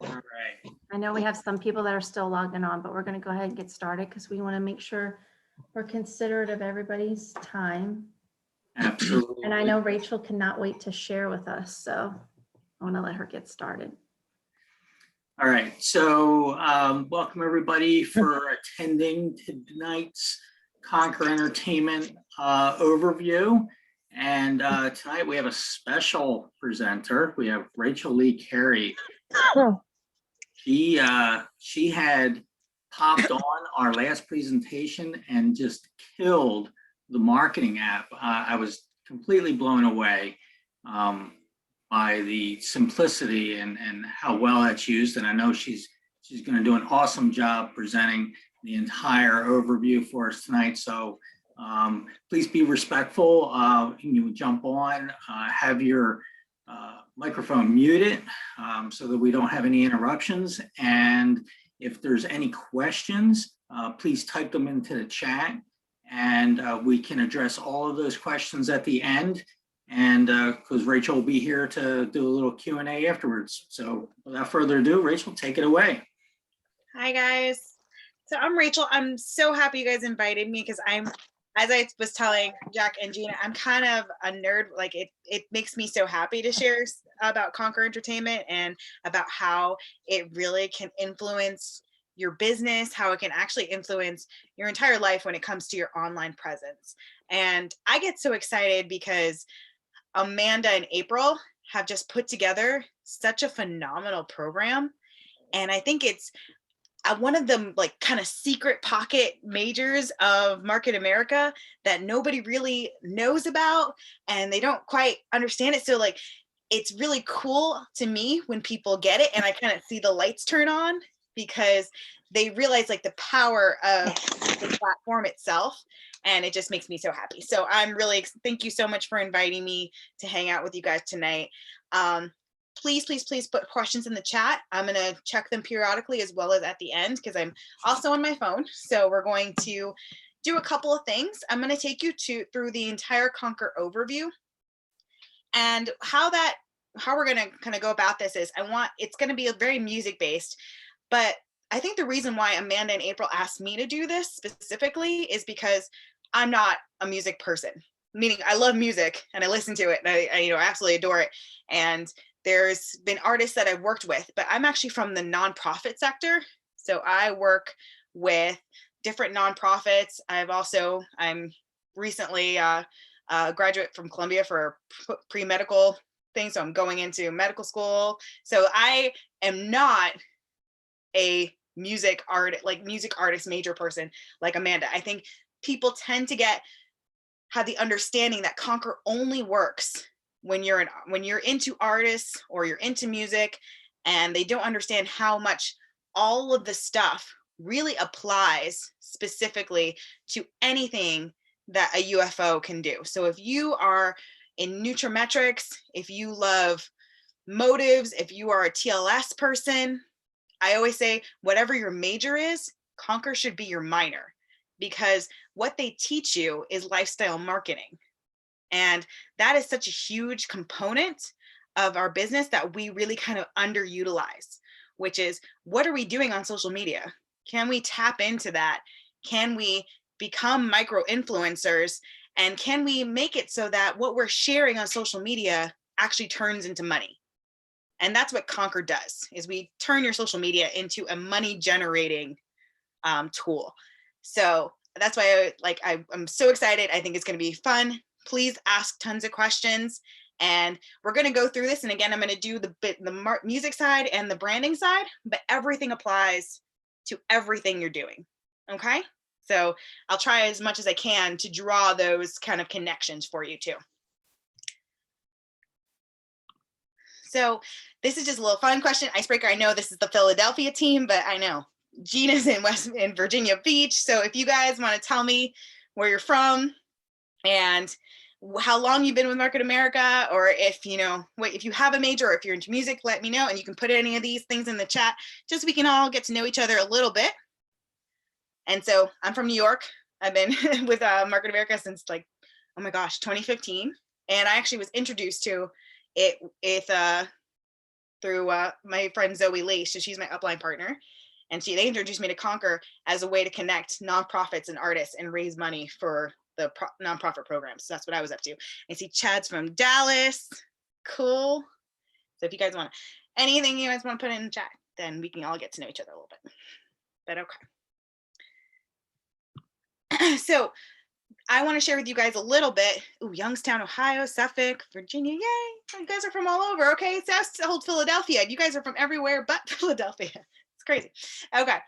All right. I know we have some people that are still logging on, but we're going to go ahead and get started because we want to make sure we're considerate of everybody's time. Absolutely. And I know Rachel cannot wait to share with us, so I want to let her get started. All right. So welcome everybody for attending tonight's Conquer Entertainment overview. And tonight we have a special presenter. We have Rachel Lee Carey. She had popped on our last presentation and just killed the marketing app. I was completely blown away by the simplicity and how well that's used. And I know she's going to do an awesome job presenting the entire overview for us tonight. So please be respectful. You jump on, have your microphone muted so that we don't have any interruptions. And if there's any questions, please type them into the chat and we can address all of those questions at the end. And because Rachel will be here to do a little Q&A afterwards. So without further ado, Rachel, take it away. Hi guys. So I'm Rachel. I'm so happy you guys invited me because as I was telling Jack and Gina, I'm kind of a nerd. Like it makes me so happy to share about Conquer Entertainment and about how it really can influence your business, how it can actually influence your entire life when it comes to your online presence. And I get so excited because Amanda and April have just put together such a phenomenal program. And I think it's one of the like kind of secret pocket majors of Market America that nobody really knows about and they don't quite understand it. So like, it's really cool to me when people get it and I kind of see the lights turn on because they realize like the power of the platform itself. And it just makes me so happy. So I'm really, thank you so much for inviting me to hang out with you guys tonight. Please, please, please put questions in the chat. I'm going to check them periodically as well as at the end because I'm also on my phone. So we're going to do a couple of things. I'm going to take you through the entire Conquer overview. And how we're going to kind of go about this is it's going to be very music based, but I think the reason why Amanda and April asked me to do this specifically is because I'm not a music person, meaning I love music and I listen to it and I absolutely adore it. And there's been artists that I've worked with, but I'm actually from the nonprofit sector. So I work with different nonprofits. I'm recently a graduate from Columbia for pre-medical thing. So I'm going into medical school. So I am not a music artist major person like Amanda. I think people tend to have the understanding that Conquer only works when you're into artists or you're into music, and they don't understand how much all of the stuff really applies specifically to anything that a UFO can do. So if you are in nutrimetrics, if you love motives, if you are a TLS person, I always say, whatever your major is, Conquer should be your minor, because what they teach you is lifestyle marketing. And that is such a huge component of our business that we really kind of underutilize, which is, what are we doing on social media? Can we tap into that? Can we become micro influencers? And can we make it so that what we're sharing on social media actually turns into money? And that's what Conquer does, is we turn your social media into a money generating tool. So that's why I'm so excited. I think it's going to be fun. Please ask tons of questions and we're going to go through this. And again, I'm going to do the music side and the branding side, but everything applies to everything you're doing. Okay. So I'll try as much as I can to draw those kind of connections for you too. So this is just a little fun question, icebreaker. I know this is the Philadelphia team, but I know Gina's in Virginia Beach. So if you guys want to tell me where you're from and how long you've been with Market America, or if you have a major or if you're into music, let me know. And you can put any of these things in the chat, just so we can all get to know each other a little bit. And so I'm from New York. I've been with Market America since 2015. And I actually was introduced to it with through my friend Zoe Lee. So she's my upline partner. And they introduced me to Conquer as a way to connect nonprofits and artists and raise money for the nonprofit programs. So that's what I was up to. I see Chad's from Dallas. Cool. So if you guys want anything you guys want to put in the chat, then we can all get to know each other a little bit. But okay. So I want to share with you guys a little bit. Ooh, Youngstown, Ohio, Suffolk, Virginia. Yay. You guys are from all over. Okay. South old Philadelphia. You guys are from everywhere but Philadelphia. It's crazy. Okay.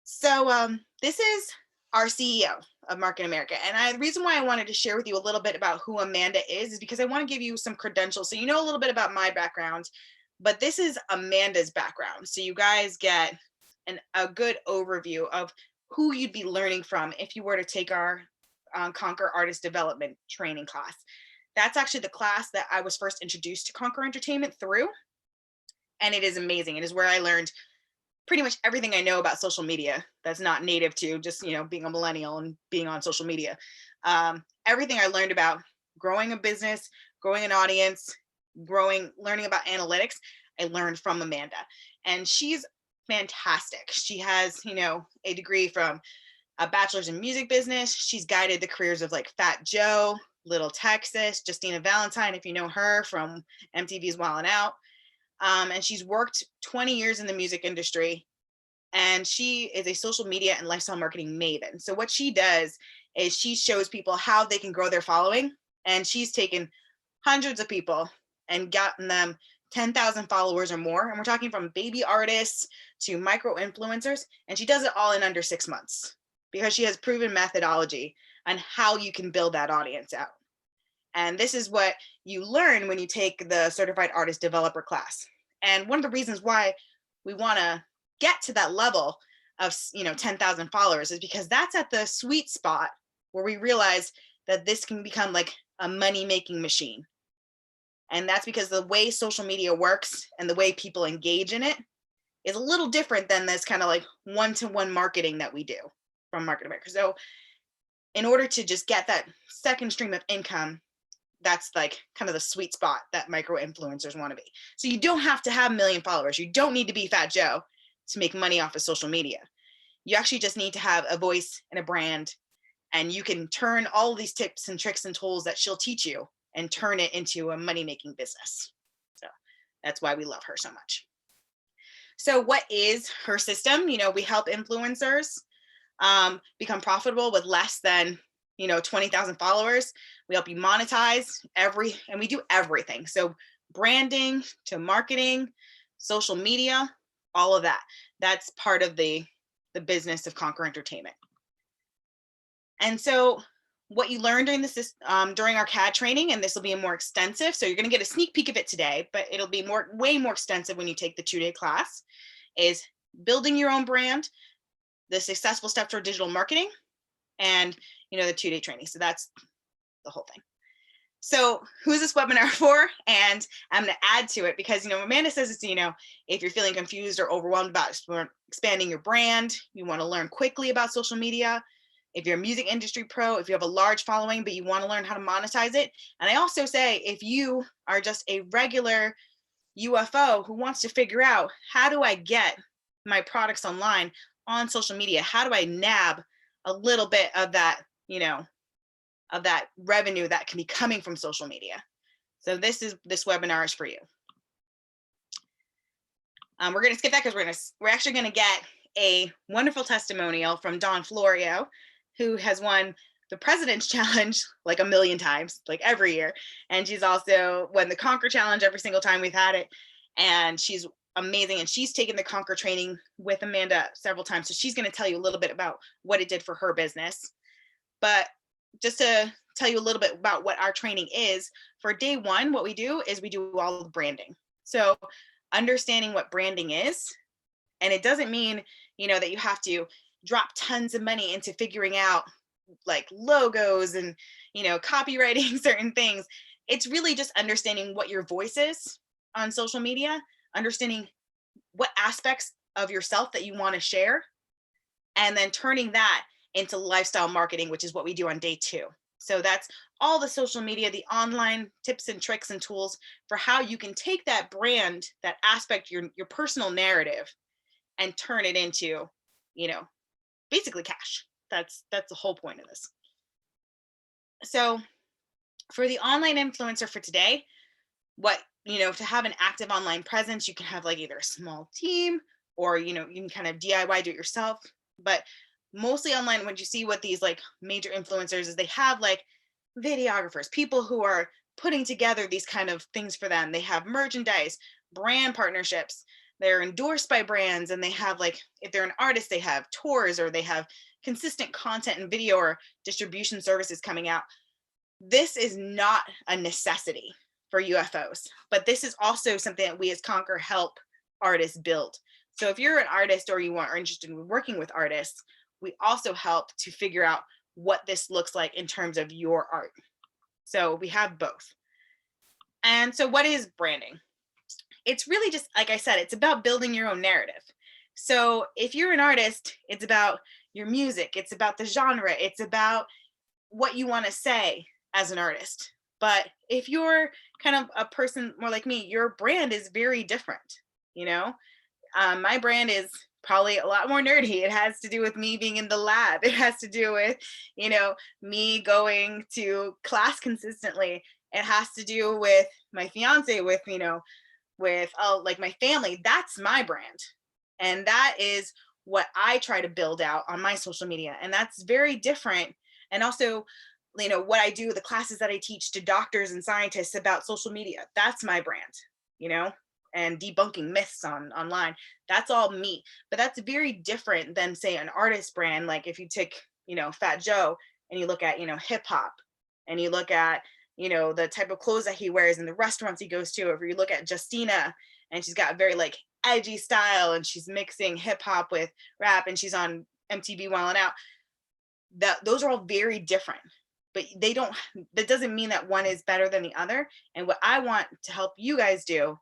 So this is our CEO of Market America. And the reason why I wanted to share with you a little bit about who Amanda is because I want to give you some credentials. So you know a little bit about my background, but this is Amanda's background. So you guys get a good overview of who you'd be learning from if you were to take our Conquer Artist Development training class. That's actually the class that I was first introduced to Conquer Entertainment through. And it is amazing. It is where I learned pretty much everything I know about social media that's not native to just, being a millennial and being on social media. Everything I learned about growing a business, growing an audience, learning about analytics, I learned from Amanda. And she's fantastic. She has, a degree from a bachelor's in music business. She's guided the careers of like Fat Joe, Little Texas, Justina Valentine, if you know her from MTV's Wild 'N Out. And she's worked 20 years in the music industry. And she is a social media and lifestyle marketing maven. So what she does is she shows people how they can grow their following. And she's taken hundreds of people and gotten them 10,000 followers or more. And we're talking from baby artists to micro influencers. And she does it all in under 6 months because she has proven methodology on how you can build that audience out. And this is what you learn when you take the Certified Artist Developer class. And one of the reasons why we want to get to that level of 10,000 followers is because that's at the sweet spot where we realize that this can become like a money-making machine. And that's because the way social media works and the way people engage in it is a little different than this kind of like one-to-one marketing that we do from Market America. So in order to just get that second stream of income, that's like kind of the sweet spot that micro influencers want to be. So you don't have to have 1 million followers. You don't need to be Fat Joe to make money off of social media. You actually just need to have a voice and a brand, and you can turn all of these tips and tricks and tools that she'll teach you and turn it into a money-making business. So that's why we love her so much. So what is her system? We help influencers become profitable with less than 20,000 followers. We help you monetize and we do everything. So branding to marketing, social media, all of that. That's part of the business of Conquer Entertainment. And so what you learn during our CAD training, and this will be more extensive. So you're going to get a sneak peek of it today, but it'll be way more extensive when you take the 2-day class, is building your own brand, the successful steps toward digital marketing, and the 2-day training. So that's the whole thing. So who's this webinar for? And I'm going to add to it because, Amanda says it's, if you're feeling confused or overwhelmed about expanding your brand, you want to learn quickly about social media. If you're a music industry pro, if you have a large following, but you want to learn how to monetize it. And I also say, if you are just a regular UFO who wants to figure out, how do I get my products online on social media? How do I nab a little bit of that, of that revenue that can be coming from social media? So this webinar is for you. We're going to skip that because we're actually going to get a wonderful testimonial from Dawn Florio, who has won the President's Challenge like 1 million times, like every year. And she's also won the Conquer Challenge every single time we've had it. And she's amazing. And she's taken the Conquer training with Amanda several times. So she's going to tell you a little bit about what it did for her business. But just to tell you a little bit about what our training is, for day one, what we do is we do all the branding. So understanding what branding is, and it doesn't mean, that you have to drop tons of money into figuring out like logos and, copywriting certain things. It's really just understanding what your voice is on social media, understanding what aspects of yourself that you want to share, and then turning that into lifestyle marketing, which is what we do on day 2. So that's all the social media, the online tips and tricks and tools for how you can take that brand, that aspect, your personal narrative, and turn it into, you know, basically cash. That's the whole point of this. So for the online influencer for today, what, to have an active online presence, you can have like either a small team or, you can kind of DIY, do it yourself. But mostly online, when you see what these like major influencers is, they have like videographers, people who are putting together these kind of things for them. They have merchandise, brand partnerships. They're endorsed by brands, and they have like, if they're an artist, they have tours, or they have consistent content and video or distribution services coming out. This is not a necessity for UFOs, but this is also something that we as Conquer help artists build. So if you're an artist or you are interested in working with artists, we also help to figure out what this looks like in terms of your art. So we have both. And so what is branding? It's really just, like I said, it's about building your own narrative. So if you're an artist, it's about your music, it's about the genre, it's about what you want to say as an artist. But if you're kind of a person more like me, your brand is very different. My brand is probably a lot more nerdy. It has to do with me being in the lab. It has to do with, me going to class consistently. It has to do with my fiance, with, with like my family. That's my brand. And that is what I try to build out on my social media. And that's very different. And also, what I do, the classes that I teach to doctors and scientists about social media, that's my brand, and debunking myths online. That's all me. But that's very different than, say, an artist brand. Like if you take, Fat Joe, and you look at, hip hop, and you look at, the type of clothes that he wears and the restaurants he goes to. Or if you look at Justina, and she's got very like edgy style, and she's mixing hip hop with rap, and she's on MTV Wildin' Out. Those are all very different. But that doesn't mean that one is better than the other. And what I want to help you guys do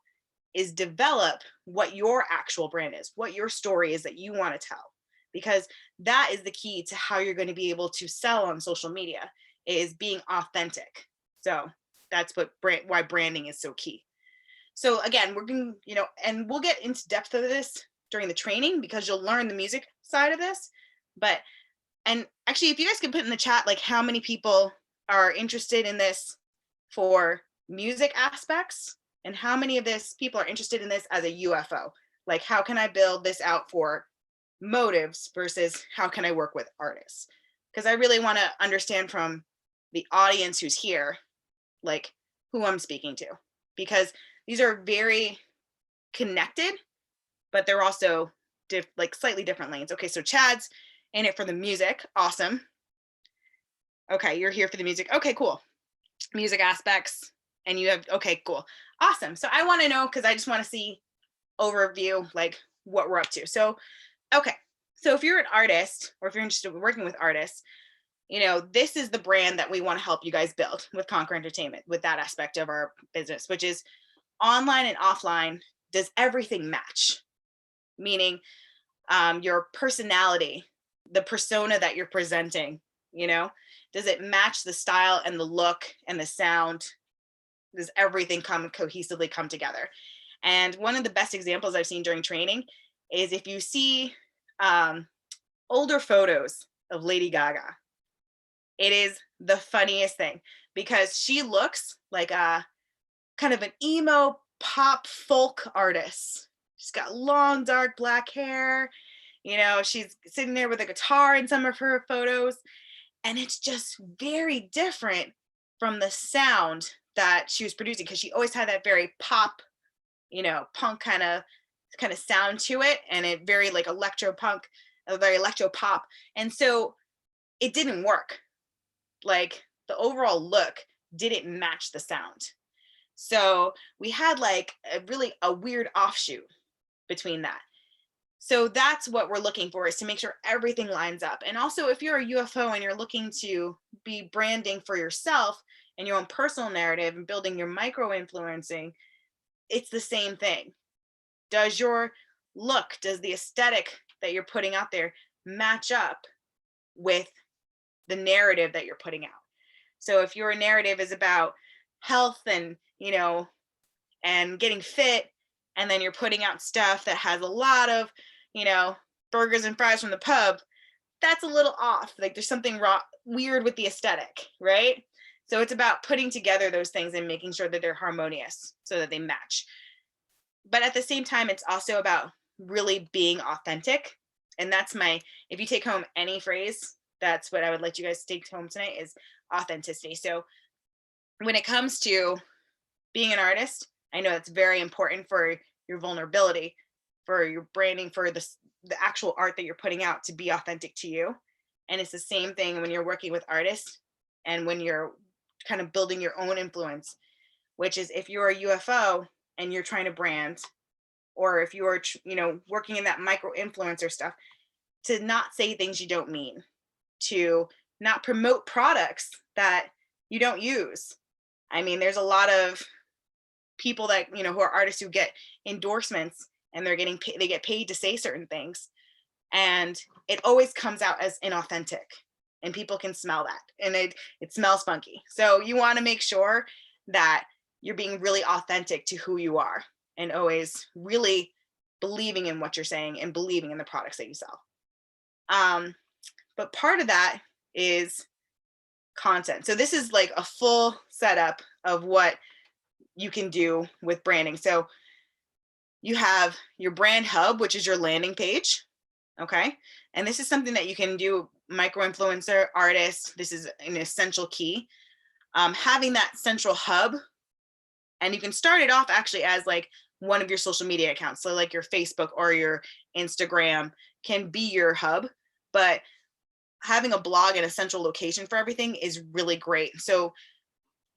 is develop what your actual brand is, what your story is that you want to tell, because that is the key to how you're going to be able to sell on social media, is being authentic. So that's why branding is so key. So again, we're going to, and we'll get into depth of this during the training, because you'll learn the music side of this. And actually, if you guys could put in the chat, like how many people are interested in this for music aspects, and how many of this people are interested in this as a UFO, like how can I build this out for motives versus how can I work with artists? Because I really want to understand from the audience who's here, like who I'm speaking to, because these are very connected, but they're also like slightly different lanes. Okay, so Chad's in it for the music. Awesome. Okay, you're here for the music. Okay, cool. Music aspects. And you have, okay, cool. Awesome. So I want to know, because I just want to see overview, like what we're up to. So, okay. So if you're an artist, or if you're interested in working with artists, this is the brand that we want to help you guys build with Conquer Entertainment, with that aspect of our business, which is online and offline. Does everything match? Meaning your personality, the persona that you're presenting, does it match the style and the look and the sound? Does everything cohesively come together? And one of the best examples I've seen during training is if you see older photos of Lady Gaga. It is the funniest thing, because she looks like a kind of an emo pop folk artist. She's got long, dark black hair. She's sitting there with a guitar in some of her photos. And it's just very different from the sound that she was producing, because she always had that very pop, punk kind of sound to it. And it very like electro punk, very electro pop. And so it didn't work. Like the overall look didn't match the sound. So we had like a weird offshoot between that. So that's what we're looking for, is to make sure everything lines up. And also, if you're a UFO and you're looking to be branding for yourself and your own personal narrative and building your micro influencing, it's the same thing. Does your look, does the aesthetic that you're putting out there match up with the narrative that you're putting out? So if your narrative is about health and, and getting fit, and then you're putting out stuff that has a lot of, burgers and fries from the pub, that's a little off. Like there's something weird with the aesthetic, right? So it's about putting together those things and making sure that they're harmonious so that they match. But at the same time, it's also about really being authentic. And that's if you take home any phrase, that's what I would let you guys take home tonight is authenticity. So when it comes to being an artist, I know it's very important for your vulnerability, for your branding, for the actual art that you're putting out to be authentic to you. And it's the same thing when you're working with artists and when you're kind of building your own influence, which is if you're a UFO and you're trying to brand, or if you're, working in that micro influencer stuff, to not say things you don't mean, to not promote products that you don't use. I mean, there's a lot of people that, who are artists who get endorsements and they get paid to say certain things. And it always comes out as inauthentic and people can smell that and it smells funky. So you want to make sure that you're being really authentic to who you are and always really believing in what you're saying and believing in the products that you sell. But part of that is content. So this is like a full setup of what you can do with branding. So you have your brand hub, which is your landing page. Okay. And this is something that you can do micro influencer artists. This is an essential key. Having that central hub, and you can start it off actually as like one of your social media accounts. So like your Facebook or your Instagram can be your hub, but having a blog and a central location for everything is really great. So,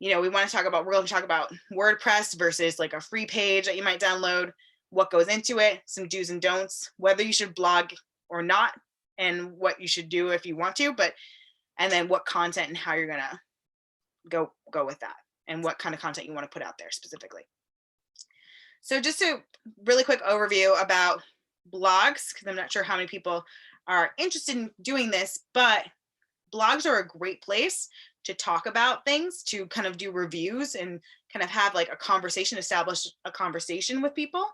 we're going to talk about WordPress versus like a free page that you might download, what goes into it, some do's and don'ts, whether you should blog or not, and what you should do if you want to, and then what content and how you're going to go with that and what kind of content you want to put out there specifically. So just a really quick overview about blogs, because I'm not sure how many people are interested in doing this, but blogs are a great place to talk about things, to kind of do reviews and kind of have like establish a conversation with people.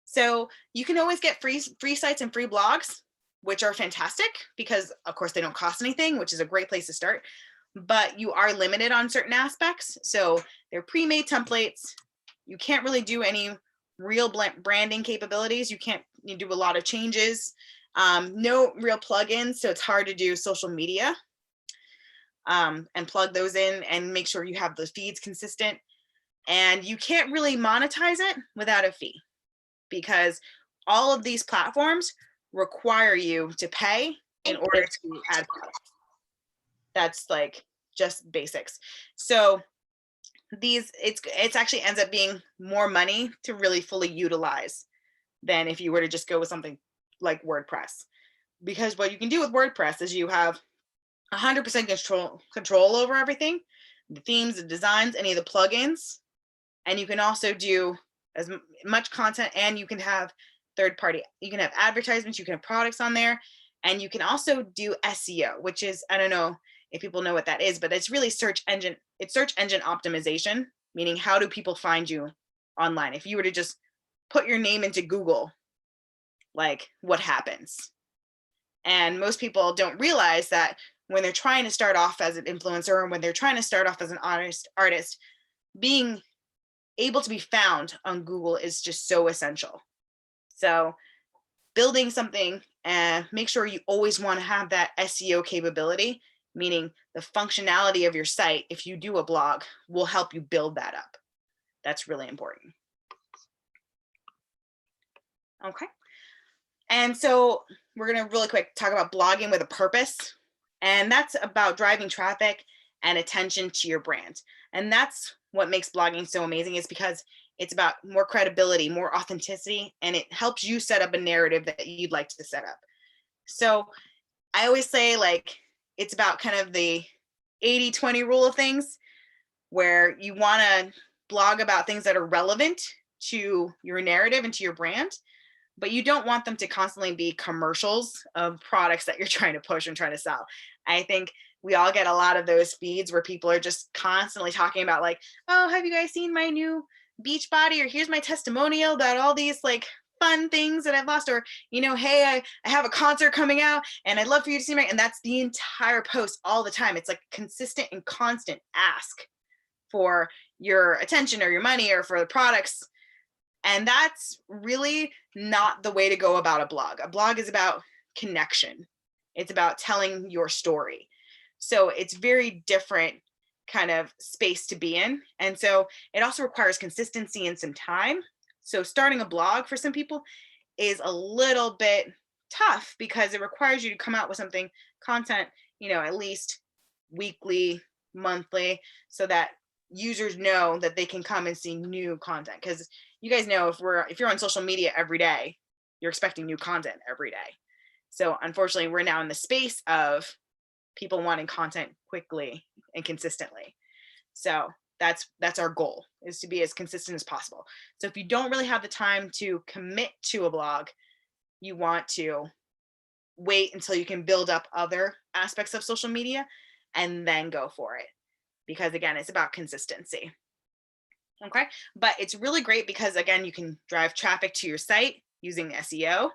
So you can always get free sites and free blogs, which are fantastic because of course they don't cost anything, which is a great place to start, but you are limited on certain aspects. So they're pre-made templates. You can't really do any real branding capabilities. You do a lot of changes, no real plugins. So it's hard to do social media and plug those in and make sure you have the feeds consistent. And you can't really monetize it without a fee because all of these platforms require you to pay in order to add products. That's like just basics. So it's actually ends up being more money to really fully utilize than if you were to just go with something like WordPress. Because what you can do with WordPress is you have 100% control over everything, the themes, the designs, any of the plugins, and you can also do as much content, and you can have you can have advertisements, you can have products on there, and you can also do SEO, which is, I don't know if people know what that is, but it's really search engine optimization, meaning how do people find you online? If you were to just put your name into Google, like what happens? And most people don't realize that when they're trying to start off as an influencer or when they're trying to start off as an artist, being able to be found on Google is just so essential. So building something and make sure you always want to have that SEO capability, meaning the functionality of your site, if you do a blog, will help you build that up. That's really important. Okay. And so we're going to really quick talk about blogging with a purpose. And that's about driving traffic and attention to your brand. And that's what makes blogging so amazing, is because it's about more credibility, more authenticity, and it helps you set up a narrative that you'd like to set up. So I always say, like, it's about kind of the 80-20 rule of things, where you want to blog about things that are relevant to your narrative and to your brand, but you don't want them to constantly be commercials of products that you're trying to push and trying to sell. I think we all get a lot of those feeds where people are just constantly talking about like, oh, have you guys seen my new beach body? Or here's my testimonial about all these like fun things that I've lost. Or, you know, hey, I have a concert coming out and I'd love for you to see my, and that's the entire post all the time. It's like consistent and constant ask for your attention or your money or for the products. And that's really not the way to go about a blog. A blog is about connection. It's about telling your story. So it's very different kind of space to be in. And so it also requires consistency and some time. So starting a blog for some people is a little bit tough because it requires you to come out with something content, you know, at least weekly, monthly, so that users know that they can come and see new content. Because you guys know if you're on social media every day, you're expecting new content every day. So unfortunately, we're now in the space of people wanting content quickly and consistently. So that's our goal, is to be as consistent as possible. So if you don't really have the time to commit to a blog, you want to wait until you can build up other aspects of social media and then go for it. Because again, it's about consistency. Okay, but it's really great because again, you can drive traffic to your site using SEO.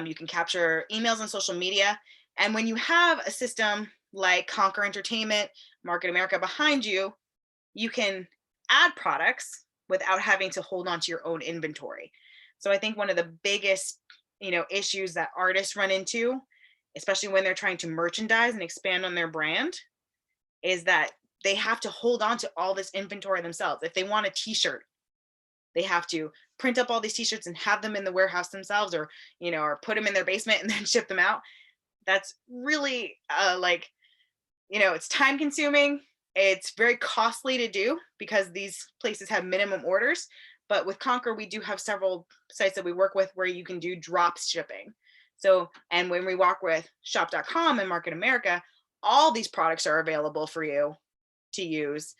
You can capture emails on social media. And when you have a system like Conquer Entertainment, Market America behind you, you can add products without having to hold on to your own inventory. So I think one of the biggest, you know, issues that artists run into, especially when they're trying to merchandise and expand on their brand, is that they have to hold on to all this inventory themselves. If they want a t-shirt, they have to print up all these t-shirts and have them in the warehouse themselves, or, you know, or put them in their basement and then ship them out. That's really like, you know, it's time consuming. It's very costly to do because these places have minimum orders. But with Conquer, we do have several sites that we work with where you can do drop shipping. So, and when we work with shop.com and Market America, all these products are available for you to use,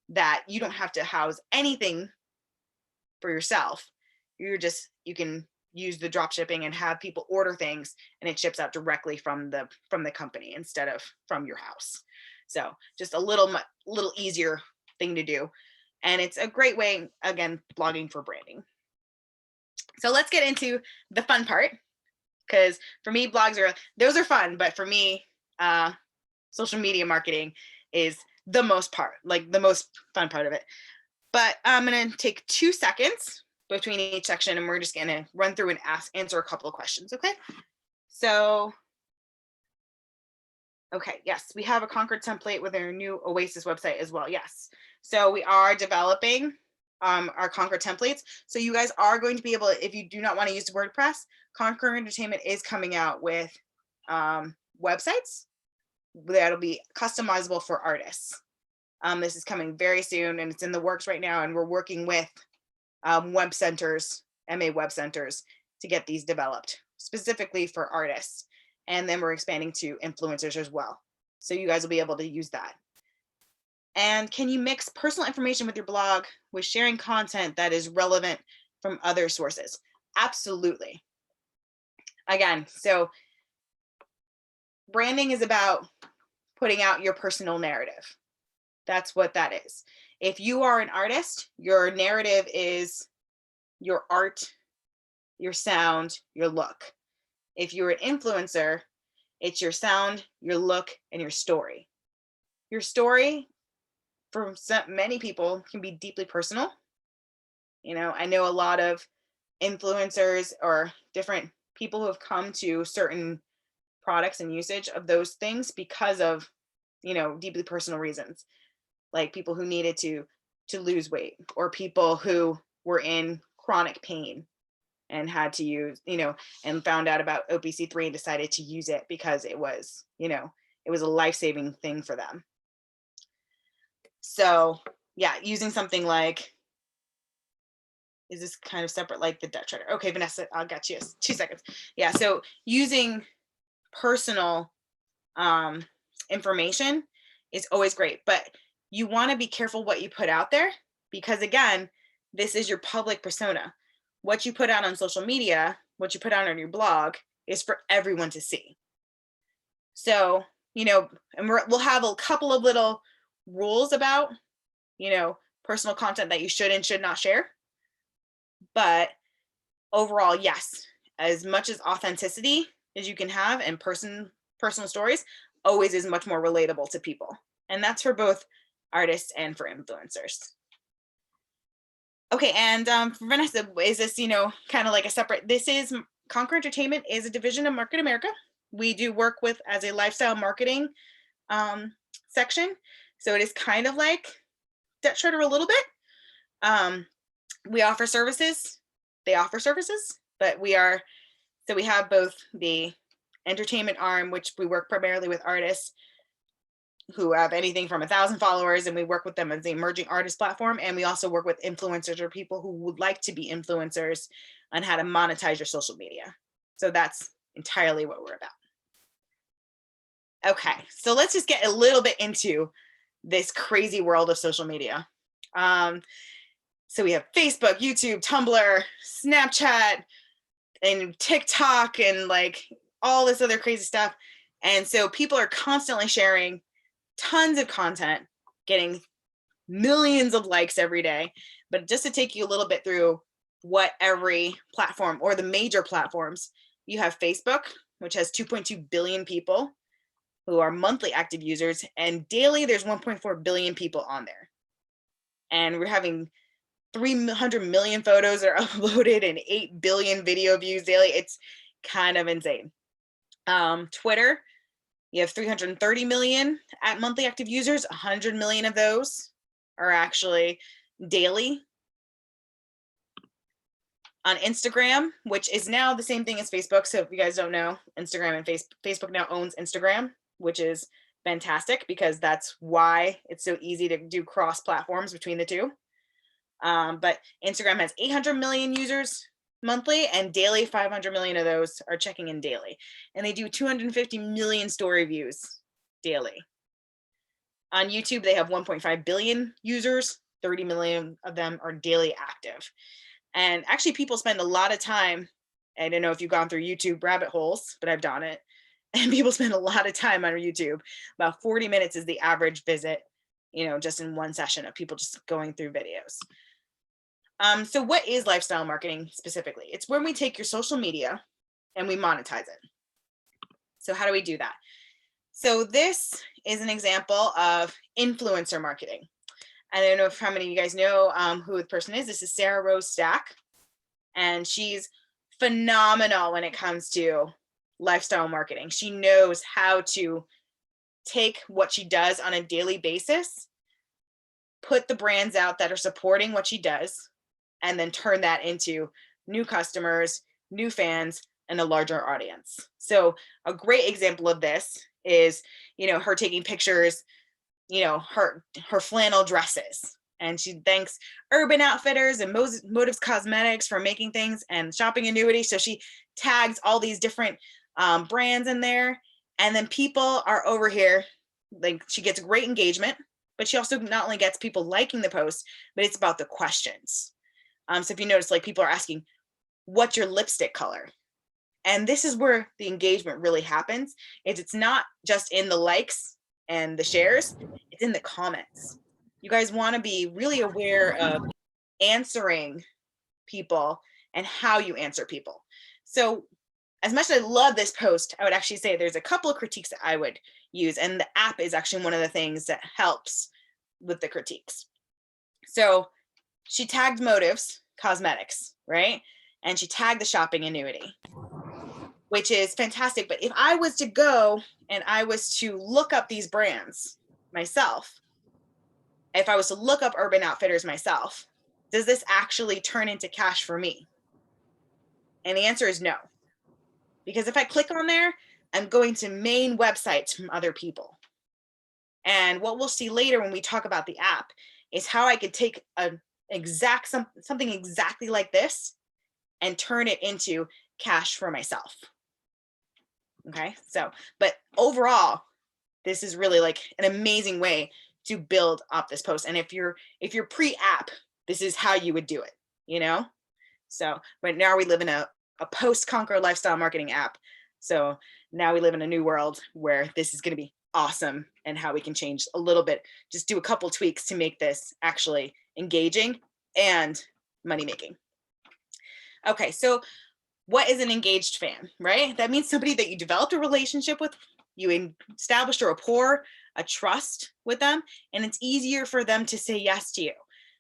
that you don't have to house anything for yourself. You can use the drop shipping and have people order things and it ships out directly from the company instead of from your house. So just a little easier thing to do. And it's a great way, again, blogging for branding. So let's get into the fun part, because for me, those are fun, but for me, social media marketing is the most fun part of it. But I'm going to take 2 seconds between each section and we're just going to run through and answer a couple of questions. Okay. So, okay. Yes, we have a Conquer template with our new Oasis website as well. Yes. So we are developing our Conquer templates. So you guys are going to be able, if you do not want to use WordPress, Conquer Entertainment is coming out with websites that'll be customizable for artists. This is coming very soon and it's in the works right now. And we're working with web centers, MA web centers, to get these developed specifically for artists. And then we're expanding to influencers as well. So you guys will be able to use that. And can you mix personal information with your blog with sharing content that is relevant from other sources? Absolutely. Again, so branding is about putting out your personal narrative. That's what that is. If you are an artist, your narrative is your art, your sound, your look. If you're an influencer, it's your sound, your look, and your story. Your story, for many people, can be deeply personal. You know, I know a lot of influencers or different people who have come to certain products and usage of those things because of, you know, deeply personal reasons, like people who needed to lose weight, or people who were in chronic pain and had to use, you know, and found out about OPC3 and decided to use it because it was, you know, it was a life-saving thing for them. So yeah, using something like, is this kind of separate, like the Dutch Shredder? Okay, Vanessa, I'll get you 2 seconds. Yeah, so using personal information is always great, but you want to be careful what you put out there, because again, this is your public persona. What you put out on social media, what you put out on your blog is for everyone to see. So, and we'll have a couple of little rules about, personal content that you should and should not share. But overall, yes, as much as authenticity as you can have and personal stories always is much more relatable to people. And that's for both artists and for influencers. Okay, and for Vanessa, is this, kind of like a separate, Conquer Entertainment is a division of Market America. We do work with as a lifestyle marketing section. So it is kind of like Debt Shredder a little bit. We offer services, they offer services, but we have both the entertainment arm, which we work primarily with artists who have anything from 1,000 followers, and we work with them as the emerging artist platform. And we also work with influencers or people who would like to be influencers on how to monetize your social media. So that's entirely what we're about. Okay, so let's just get a little bit into this crazy world of social media. So we have Facebook, YouTube, Tumblr, Snapchat, and TikTok, and like all this other crazy stuff. And so people are constantly sharing tons of content, getting millions of likes every day. But just to take you a little bit through what every platform, or the major platforms, you have Facebook, which has 2.2 billion people who are monthly active users, and daily there's 1.4 billion people on there. And we're having 300 million photos are uploaded and 8 billion video views daily. It's kind of insane. Twitter, you have 330 million at monthly active users. 100 million of those are actually daily. On Instagram, which is now the same thing as Facebook. So if you guys don't know, Instagram and Facebook now owns Instagram, which is fantastic because that's why it's so easy to do cross platforms between the two. But Instagram has 800 million users monthly, and daily 500 million of those are checking in daily. And they do 250 million story views daily. On YouTube, they have 1.5 billion users, 30 million of them are daily active. And actually people spend a lot of time, I don't know if you've gone through YouTube rabbit holes, but I've done it. And people spend a lot of time on YouTube. About 40 minutes is the average visit, just in one session of people just going through videos. So what is lifestyle marketing specifically? It's when we take your social media and we monetize it. So how do we do that? So this is an example of influencer marketing. I don't know if how many of you guys know who the person is. This is Sarah Rose Stack, and she's phenomenal when it comes to lifestyle marketing. She knows how to take what she does on a daily basis, put the brands out that are supporting what she does, and then turn that into new customers, new fans, and a larger audience. So a great example of this is, her taking pictures, her flannel dresses. And she thanks Urban Outfitters and Motives Cosmetics for making things, and Shopping Annuity. So she tags all these different brands in there. And then people are over here, like she gets great engagement, but she also not only gets people liking the post, but it's about the questions. So if you notice, like people are asking, what's your lipstick color? And this is where the engagement really happens. It's not just in the likes and the shares, it's in the comments. You guys want to be really aware of answering people and how you answer people. So as much as I love this post, I would actually say there's a couple of critiques that I would use, and the app is actually one of the things that helps with the critiques. So she tagged Motives Cosmetics, right? And she tagged the Shopping Annuity, which is fantastic. But if I was to go and I was to look up these brands myself, if I was to look up Urban Outfitters myself, does this actually turn into cash for me? And the answer is no. Because if I click on there, I'm going to main websites from other people. And what we'll see later when we talk about the app is how I could take something exactly like this and turn it into cash for myself. Okay, so, but overall, this is really like an amazing way to build up this post. And if you're pre-app, this is how you would do it, So, but now we live in a post-Conquer lifestyle marketing app. So now we live in a new world where this is going to be awesome and how we can change a little bit, just do a couple tweaks to make this actually engaging and money making. Okay, so what is an engaged fan, right? That means somebody that you developed a relationship with, you established a rapport, a trust with them, and it's easier for them to say yes to you.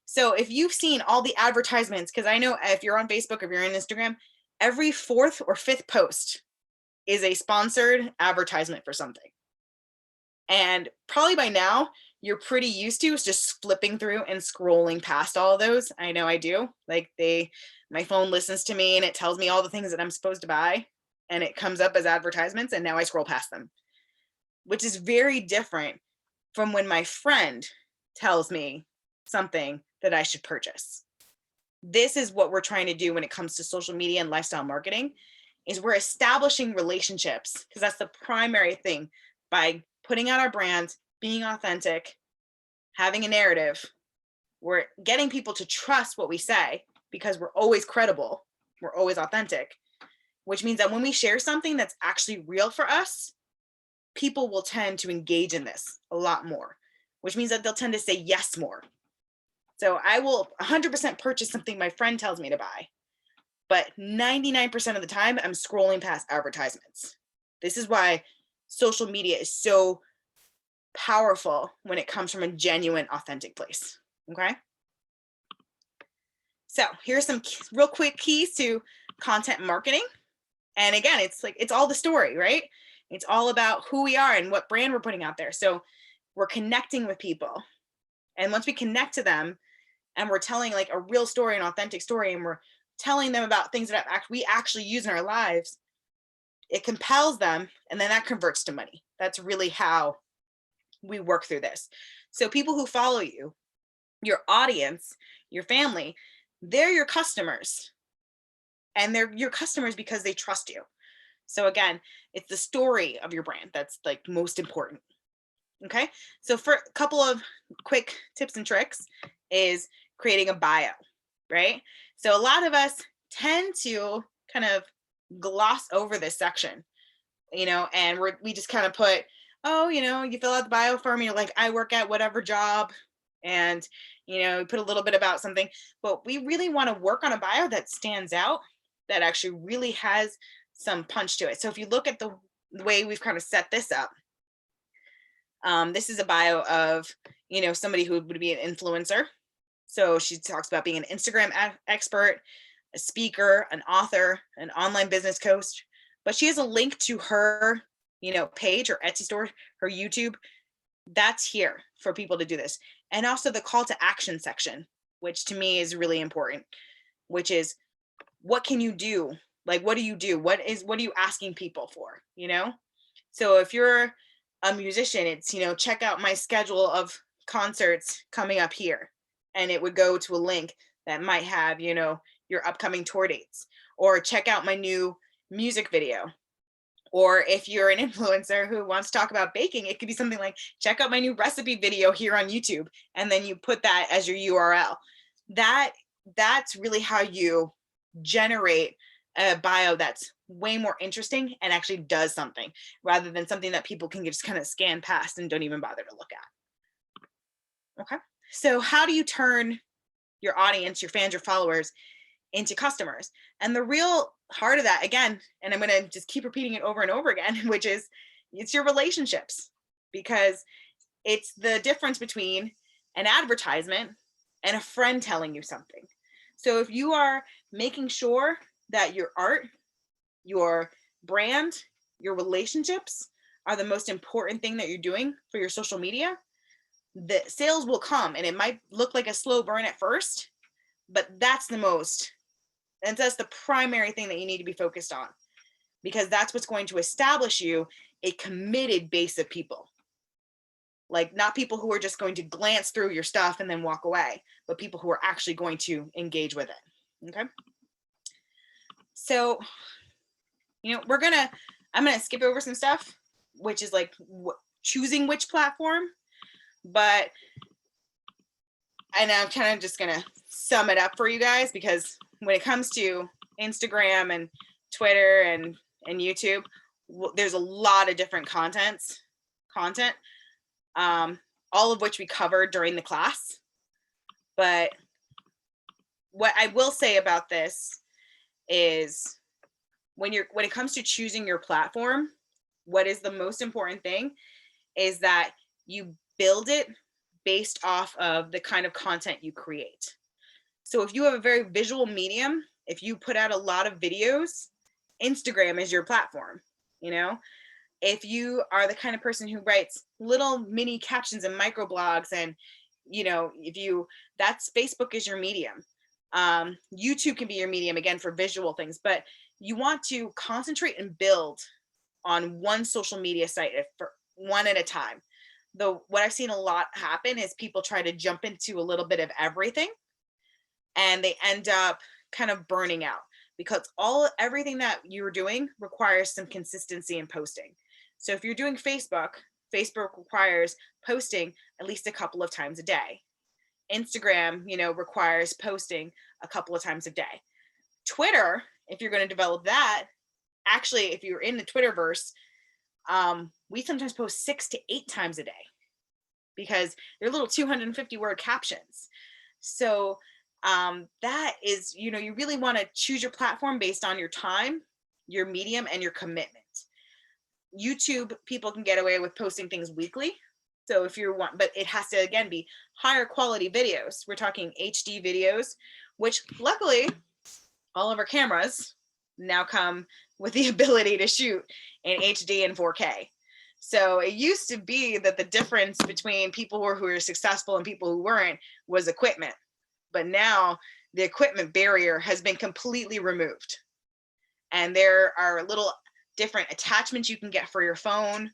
So if you've seen all the advertisements, because I know if you're on Facebook, if you're on Instagram, every 4th or 5th post is a sponsored advertisement for something. And probably by now, you're pretty used to is just flipping through and scrolling past all of those. I know I do. Like my phone listens to me and it tells me all the things that I'm supposed to buy, and it comes up as advertisements, and now I scroll past them, which is very different from when my friend tells me something that I should purchase. This is what we're trying to do when it comes to social media and lifestyle marketing, is we're establishing relationships, because that's the primary thing. By putting out our brand, being authentic, having a narrative, we're getting people to trust what we say because we're always credible, we're always authentic, which means that when we share something that's actually real for us, people will tend to engage in this a lot more, which means that they'll tend to say yes more. So I will 100% purchase something my friend tells me to buy, but 99% of the time I'm scrolling past advertisements. This is why social media is so powerful when it comes from a genuine, authentic place. Okay. So here's some real quick keys to content marketing. And again, it's all the story, right? It's all about who we are and what brand we're putting out there. So we're connecting with people. And once we connect to them and we're telling like a real story, an authentic story, and we're telling them about things that we actually use in our lives, it compels them, and then that converts to money. That's really how we work through this. So people who follow you, your audience, your family, they're your customers. And they're your customers because they trust you. So again, it's the story of your brand that's like most important. Okay. So for a couple of quick tips and tricks is creating a bio, right? So a lot of us tend to kind of gloss over this section, and we just kind of put, oh, you fill out the bio form, you're like, I work at whatever job, and you put a little bit about something, but we really want to work on a bio that stands out, that actually really has some punch to it. So if you look at the way we've kind of set this up, this is a bio of somebody who would be an influencer. So she talks about being an Instagram expert, a speaker, an author, an online business coach, but she has a link to her page or Etsy store, her YouTube. That's here for people to do this. And also the call to action section, which to me is really important, which is, what can you do? Like, what do you do? What are you asking people for? So if you're a musician, it's, check out my schedule of concerts coming up here. And it would go to a link that might have, your upcoming tour dates, or check out my new music video. Or if you're an influencer who wants to talk about baking, it could be something like, check out my new recipe video here on YouTube. And then you put that as your URL. That's really how you generate a bio that's way more interesting and actually does something, rather than something that people can just kind of scan past and don't even bother to look at. Okay. So how do you turn your audience, your fans, your followers into customers? And the real heart of that, again, and I'm going to just keep repeating it over and over again, which is, it's your relationships, because it's the difference between an advertisement and a friend telling you something. So if you are making sure that your art, your brand, your relationships are the most important thing that you're doing for your social media, the sales will come. And it might look like a slow burn at first, but that's the primary thing that you need to be focused on, because that's what's going to establish you a committed base of people. Like, not people who are just going to glance through your stuff and then walk away, but people who are actually going to engage with it. Okay. So, I'm going to skip over some stuff, which is like choosing which platform, and I'm kind of just going to sum it up for you guys, because when it comes to Instagram and Twitter and YouTube, there's a lot of different contents content, all of which we covered during the class. But what I will say about this is when it comes to choosing your platform, what is the most important thing is that you build it based off of the kind of content you create. So if you have a very visual medium, if you put out a lot of videos, Instagram is your platform. You know, if you are the kind of person who writes little mini captions and microblogs, and you know, that's Facebook is your medium. YouTube can be your medium again for visual things, but you want to concentrate and build on one social media site for one at a time. Though what I've seen a lot happen is people try to jump into a little bit of everything, and they end up kind of burning out because everything that you're doing requires some consistency in posting. So if you're doing Facebook requires posting at least a couple of times a day. Instagram, you know, requires posting a couple of times a day. Twitter, if you're going to develop that, actually, if you're in the Twitterverse, we sometimes post 6 to 8 times a day because they're little 250 word captions. So that is, you know, you really want to choose your platform based on your time, your medium, and your commitment. YouTube, people can get away with posting things weekly. So if you want, but it has to, again, be higher quality videos. We're talking HD videos, which luckily all of our cameras now come with the ability to shoot in HD and 4K. So it used to be that the difference between people who were successful and people who weren't was equipment. But now the equipment barrier has been completely removed. And there are little different attachments you can get for your phone,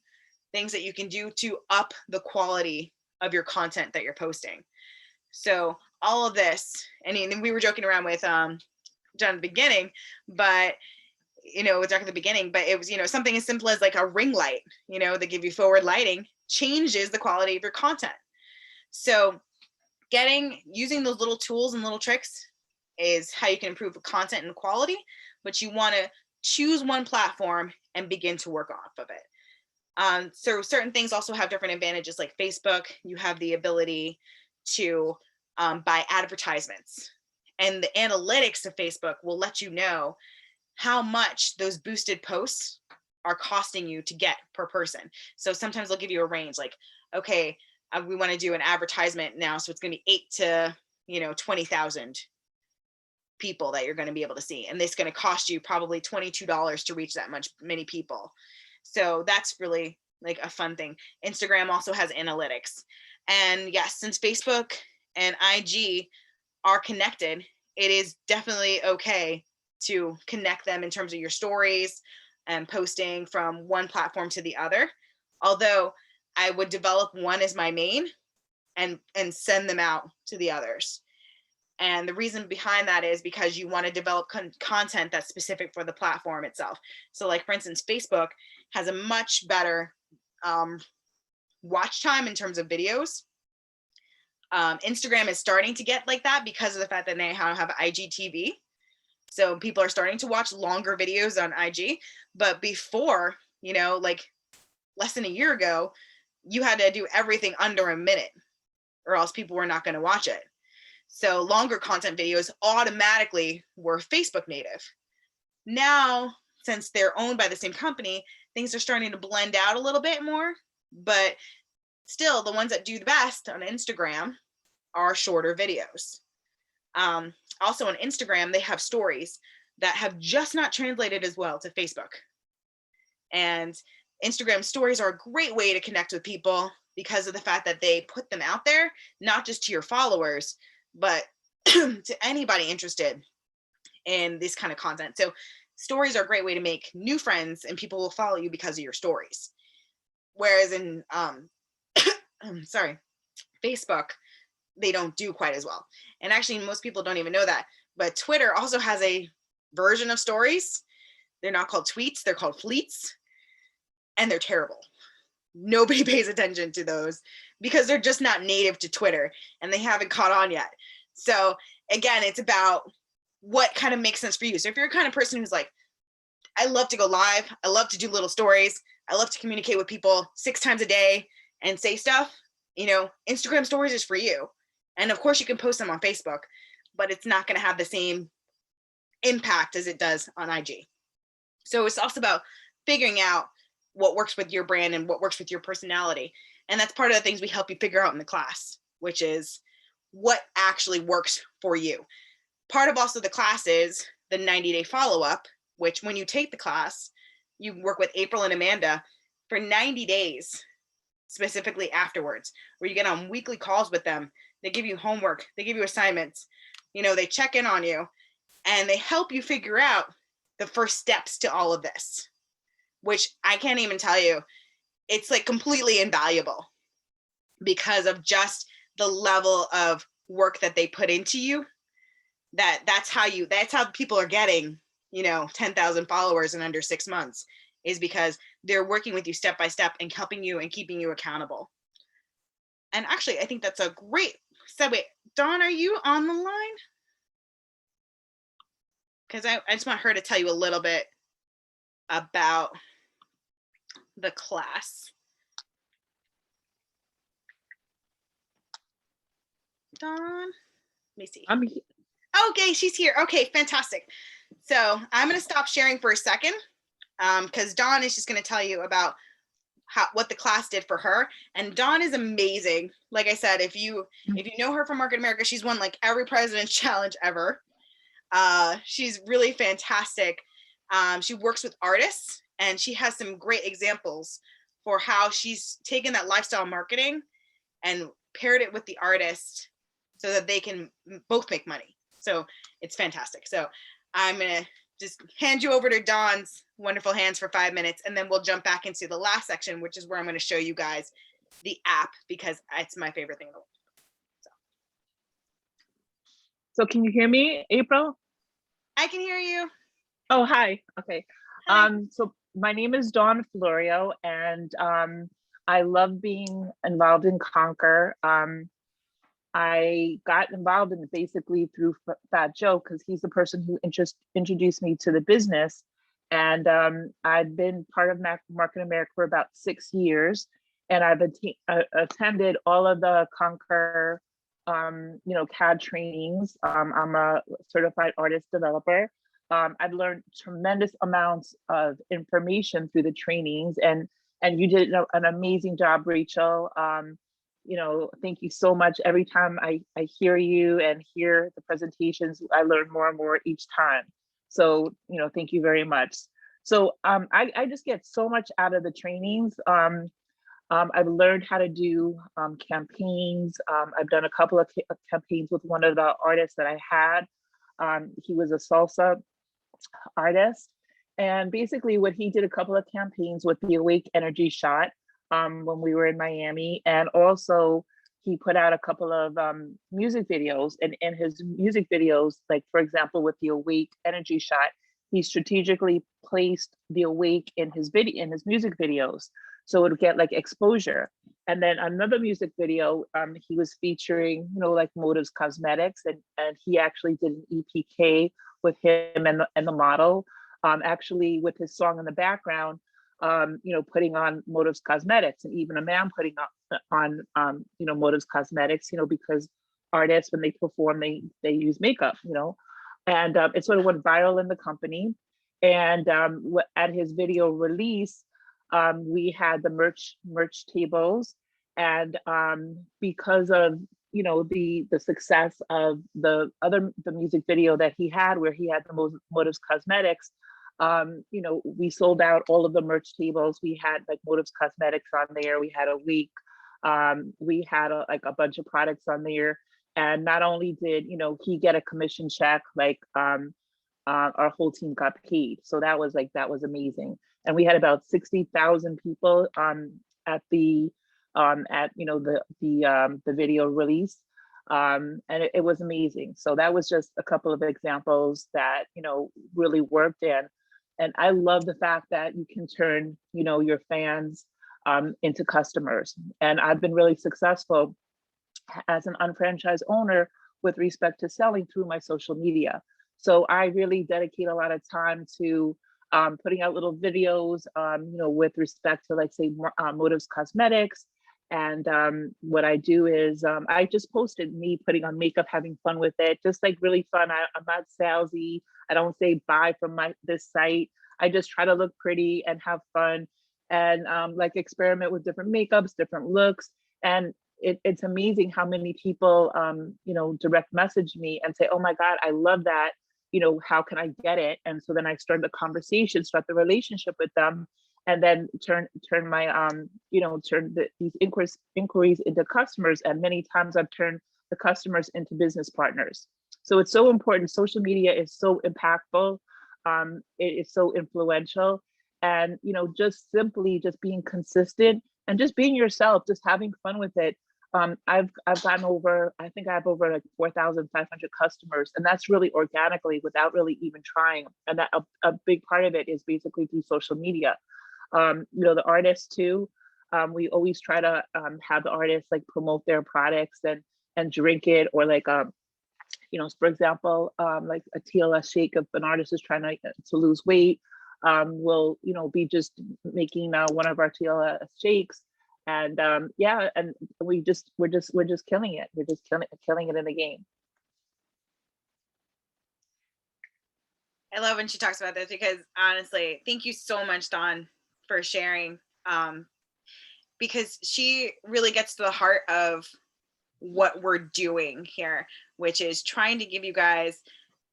things that you can do to up the quality of your content that you're posting. So all of this, and we were joking around with John at the beginning, but you know, with Jack at the beginning, but it was, you know, something as simple as like a ring light, you know, they give you forward lighting, changes the quality of your content. So using those little tools and little tricks is how you can improve the content and quality, but you want to choose one platform and begin to work off of it. So certain things also have different advantages, like Facebook, you have the ability to buy advertisements, and the analytics of Facebook will let you know how much those boosted posts are costing you to get per person. So sometimes they'll give you a range, like, okay, we want to do an advertisement now, so it's going to be 8 to, you know, 20,000 people that you're going to be able to see, and it's going to cost you probably $22 to reach that many people. So that's really like a fun thing. Instagram also has analytics, and yes, since Facebook and IG are connected, it is definitely okay to connect them in terms of your stories and posting from one platform to the other. Although I would develop one as my main and send them out to the others. And the reason behind that is because you want to develop content that's specific for the platform itself. So like, for instance, Facebook has a much better watch time in terms of videos. Instagram is starting to get like that because of the fact that they have IGTV. So people are starting to watch longer videos on IG. But before, you know, like less than a year ago, you had to do everything under a minute or else people were not going to watch it. So longer content videos automatically were Facebook native. Now, since they're owned by the same company, things are starting to blend out a little bit more, but still the ones that do the best on Instagram are shorter videos. Also on Instagram, they have stories that have just not translated as well to Facebook. And Instagram stories are a great way to connect with people because of the fact that they put them out there, not just to your followers, but to anybody interested in this kind of content. So stories are a great way to make new friends, and people will follow you because of your stories. Whereas in, Facebook, they don't do quite as well. And actually, most people don't even know that. But Twitter also has a version of stories. They're not called tweets, they're called fleets. And they're terrible. Nobody pays attention to those because they're just not native to Twitter and they haven't caught on yet. So again, it's about what kind of makes sense for you. So if you're a kind of person who's like, I love to go live. I love to do little stories. I love to communicate with people 6 times a day and say stuff. You know, Instagram stories is for you. And of course you can post them on Facebook, but it's not going to have the same impact as it does on IG. So it's also about figuring out what works with your brand and what works with your personality. And that's part of the things we help you figure out in the class, which is what actually works for you. Part of also the class is the 90-day follow-up, which when you take the class, you work with April and Amanda for 90 days, specifically afterwards, where you get on weekly calls with them. They give you homework, they give you assignments, you know, they check in on you and they help you figure out the first steps to all of this, which I can't even tell you, it's like completely invaluable because of just the level of work that they put into you. That's how people are getting, you know, 10,000 followers in under 6 months, is because they're working with you step by step and helping you and keeping you accountable. And actually, I think that's a great segue. Dawn, are you on the line? Because I just want her to tell you a little bit about the class. Dawn, let me see. I'm he- Okay, she's here. Okay, fantastic. So I'm going to stop sharing for a second because Dawn is just going to tell you about what the class did for her. And Dawn is amazing. Like I said, if you know her from Market America, she's won like every President's Challenge ever. She's really fantastic. She works with artists and she has some great examples for how she's taken that lifestyle marketing and paired it with the artist so that they can both make money. So it's fantastic. So I'm going to just hand you over to Dawn's wonderful hands for 5 minutes, and then we'll jump back into the last section, which is where I'm going to show you guys the app because it's my favorite thing in the world. So can you hear me, April? I can hear you. Oh, hi. Okay. Hi. So my name is Dawn Florio, and I love being involved in Conquer. I got involved in it basically through Fat Joe because he's the person who introduced me to the business. And I've been part of Market America for about 6 years, and I've attended all of the Conquer, CAD trainings. I'm a certified artist developer. I've learned tremendous amounts of information through the trainings, and you did an amazing job, Rachel. Thank you so much. Every time I hear you and hear the presentations, I learn more and more each time. So, thank you very much. So I just get so much out of the trainings. I've learned how to do campaigns. I've done a couple of campaigns with one of the artists that I had. He was a salsa artist. And basically what he did a couple of campaigns with the Awake Energy Shot when we were in Miami. And also he put out a couple of music videos, and in his music videos, like for example, with the Awake Energy Shot, he strategically placed the Awake in his music videos. So it would get like exposure. And then another music video, he was featuring, like Motives Cosmetics, and he actually did an EPK with him and the model, actually with his song in the background, putting on Motives Cosmetics, and even a man putting on Motives Cosmetics, because artists, when they perform, they use makeup, and it sort of went viral in the company. And at his video release, we had the merch tables, and because of the success of the music video that he had, where he had the Motives Cosmetics, we sold out all of the merch tables. We had like Motives Cosmetics on there. We had a week. We had a bunch of products on there. And not only did he get a commission check, like our whole team got paid. So that was amazing. And we had about 60,000 people at the video release. And it was amazing. So that was just a couple of examples that really worked. And I love the fact that you can turn your fans into customers. And I've been really successful as an unfranchised owner with respect to selling through my social media. So I really dedicate a lot of time to putting out little videos, with respect to, like, say, Motives Cosmetics. And what I do is I just posted me putting on makeup, having fun with it, just like really fun. I'm not salesy. I don't say buy from this site. I just try to look pretty and have fun, and like experiment with different makeups, different looks. And it's amazing how many people, direct message me and say, oh my God, I love that. How can I get it? And so then I start the conversation, start the relationship with them, and then turn my, these inquiries into customers. And many times I've turned the customers into business partners. So it's so important. Social media is so impactful. It is so influential. And, just simply just being consistent and just being yourself, just having fun with it. I've gotten over, I think I have over like 4,500 customers, and that's really organically without really even trying. And that a big part of it is basically through social media. The artists too, we always try to have the artists like promote their products and drink it, or like, for example, like a TLS shake. If an artist is trying to lose weight, we'll, be just making one of our TLS shakes. And and we're just killing it. We're just killing it in the game. I love when she talks about this, because honestly, thank you so much, Dawn, for sharing. Because she really gets to the heart of what we're doing here, which is trying to give you guys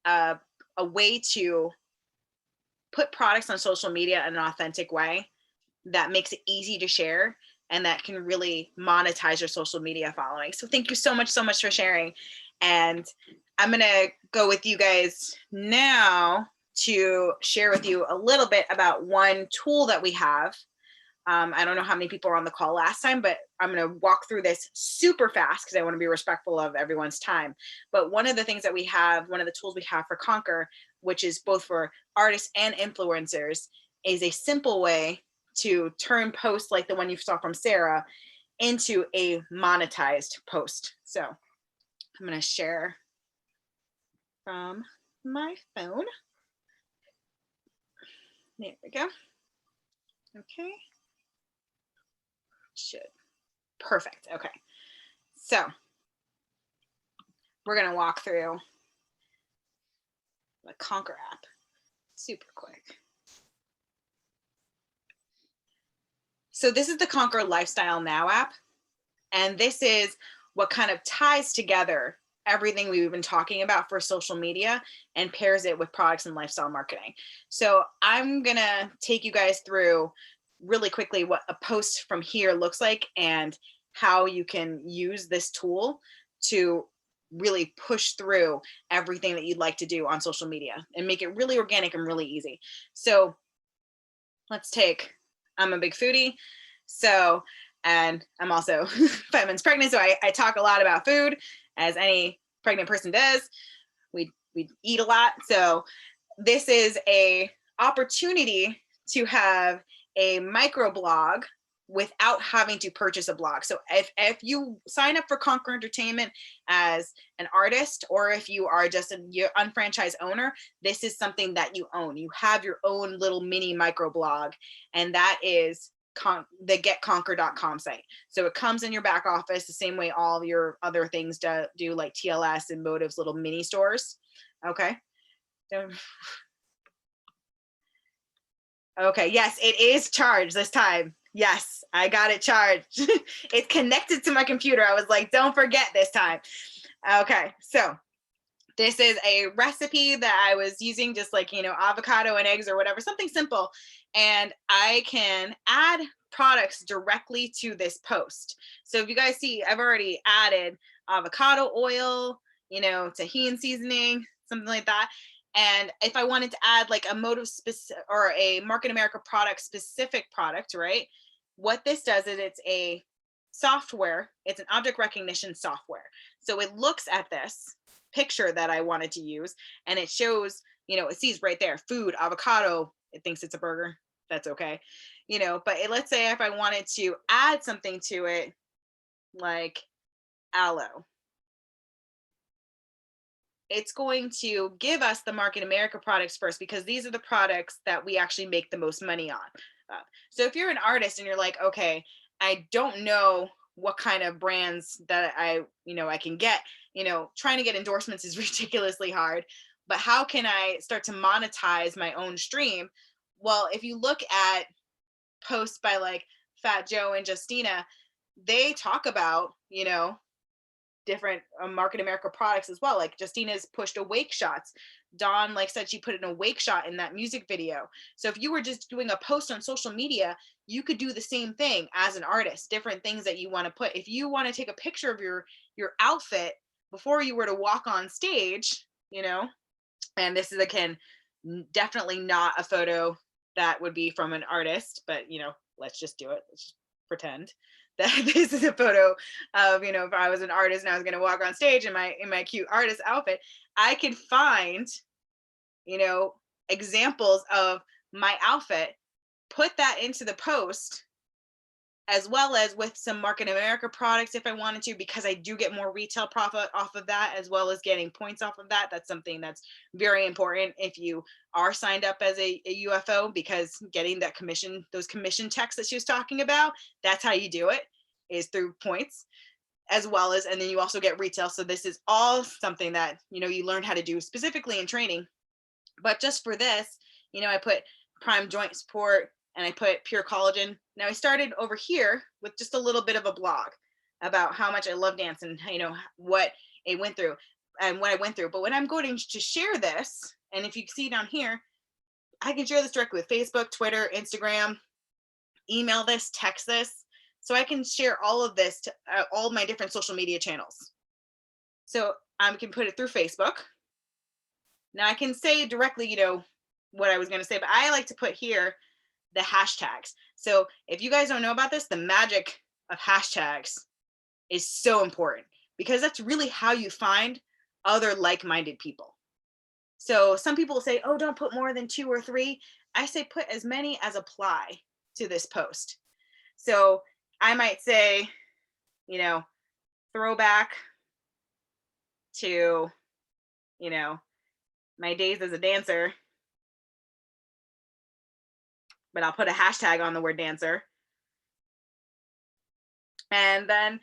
a way to put products on social media in an authentic way that makes it easy to share, and that can really monetize your social media following. So thank you so much for sharing. And I'm gonna go with you guys now to share with you a little bit about one tool that we have. I don't know how many people were on the call last time, but I'm gonna walk through this super fast because I wanna be respectful of everyone's time. But one of the things that we have, one of the tools we have for Conquer, which is both for artists and influencers, is a simple way to turn posts like the one you saw from Sarah into a monetized post. So I'm going to share from my phone. There we go. Okay. Perfect. Okay. So we're going to walk through the Conquer app super quick. So this is the Conquer Lifestyle Now app. And this is what kind of ties together everything we've been talking about for social media and pairs it with products and lifestyle marketing. So I'm gonna take you guys through really quickly what a post from here looks like and how you can use this tool to really push through everything that you'd like to do on social media and make it really organic and really easy. So let's take, I'm a big foodie. So, and I'm also 5 months pregnant. So I talk a lot about food, as any pregnant person does. We eat a lot. So this is a opportunity to have a microblog without having to purchase a blog. So if you sign up for Conquer Entertainment as an artist, or if you are just an unfranchised owner, this is something that you own. You have your own little mini microblog, and that is the getconquer.com site. So it comes in your back office the same way all your other things do, like TLS and Motives little mini stores. Okay. Okay, yes, it is charged this time. Yes, I got it charged. It's connected to my computer. I was like, don't forget this time. Okay, so this is a recipe that I was using, just like, avocado and eggs or whatever, something simple. And I can add products directly to this post. So if you guys see, I've already added avocado oil, tahini seasoning, something like that. And if I wanted to add like a Motive specific or a Market America product specific product, right? What this does is it's a software. It's an object recognition software. So it looks at this picture that I wanted to use, and it shows, it sees right there, food, avocado. It thinks it's a burger. That's okay. But let's say if I wanted to add something to it, like aloe. it's going to give us the Mark in America products first, because these are the products that we actually make the most money on. So if you're an artist and you're like, okay, I don't know what kind of brands that I can get, trying to get endorsements is ridiculously hard, but how can I start to monetize my own stream? Well, if you look at posts by like Fat Joe and Justina, they talk about, different Market America products as well. Like Justina's pushed awake shots. Dawn, like said, she put an awake shot in that music video. So if you were just doing a post on social media, you could do the same thing as an artist, different things that you want to put. If you want to take a picture of your outfit before you were to walk on stage, and this is, again, definitely not a photo that would be from an artist, but let's just do it. Let's just pretend that this is a photo of, if I was an artist and I was going to walk on stage in my cute artist outfit, I could find, examples of my outfit, put that into the post, as well as with some Market America products if I wanted to, because I do get more retail profit off of that, as well as getting points off of that. That's something that's very important if you are signed up as a UFO, because getting that commission, those commission checks that she was talking about, that's how you do it, is through points, as well as, and then you also get retail. So this is all something that, you learn how to do specifically in training. But just for this, I put prime joint support, and I put pure collagen. Now I started over here with just a little bit of a blog about how much I love dance and what it went through and what I went through. But when I'm going to share this, and if you see down here, I can share this directly with Facebook, Twitter, Instagram, email this, text this. So I can share all of this to all my different social media channels. So I can put it through Facebook. Now I can say directly, what I was going to say, but I like to put here the hashtags. So if you guys don't know about this, the magic of hashtags is so important, because that's really how you find other like-minded people. So some people say, oh, don't put more than 2 or 3. I say put as many as apply to this post. So I might say, throwback to, my days as a dancer, but I'll put a hashtag on the word dancer. And then,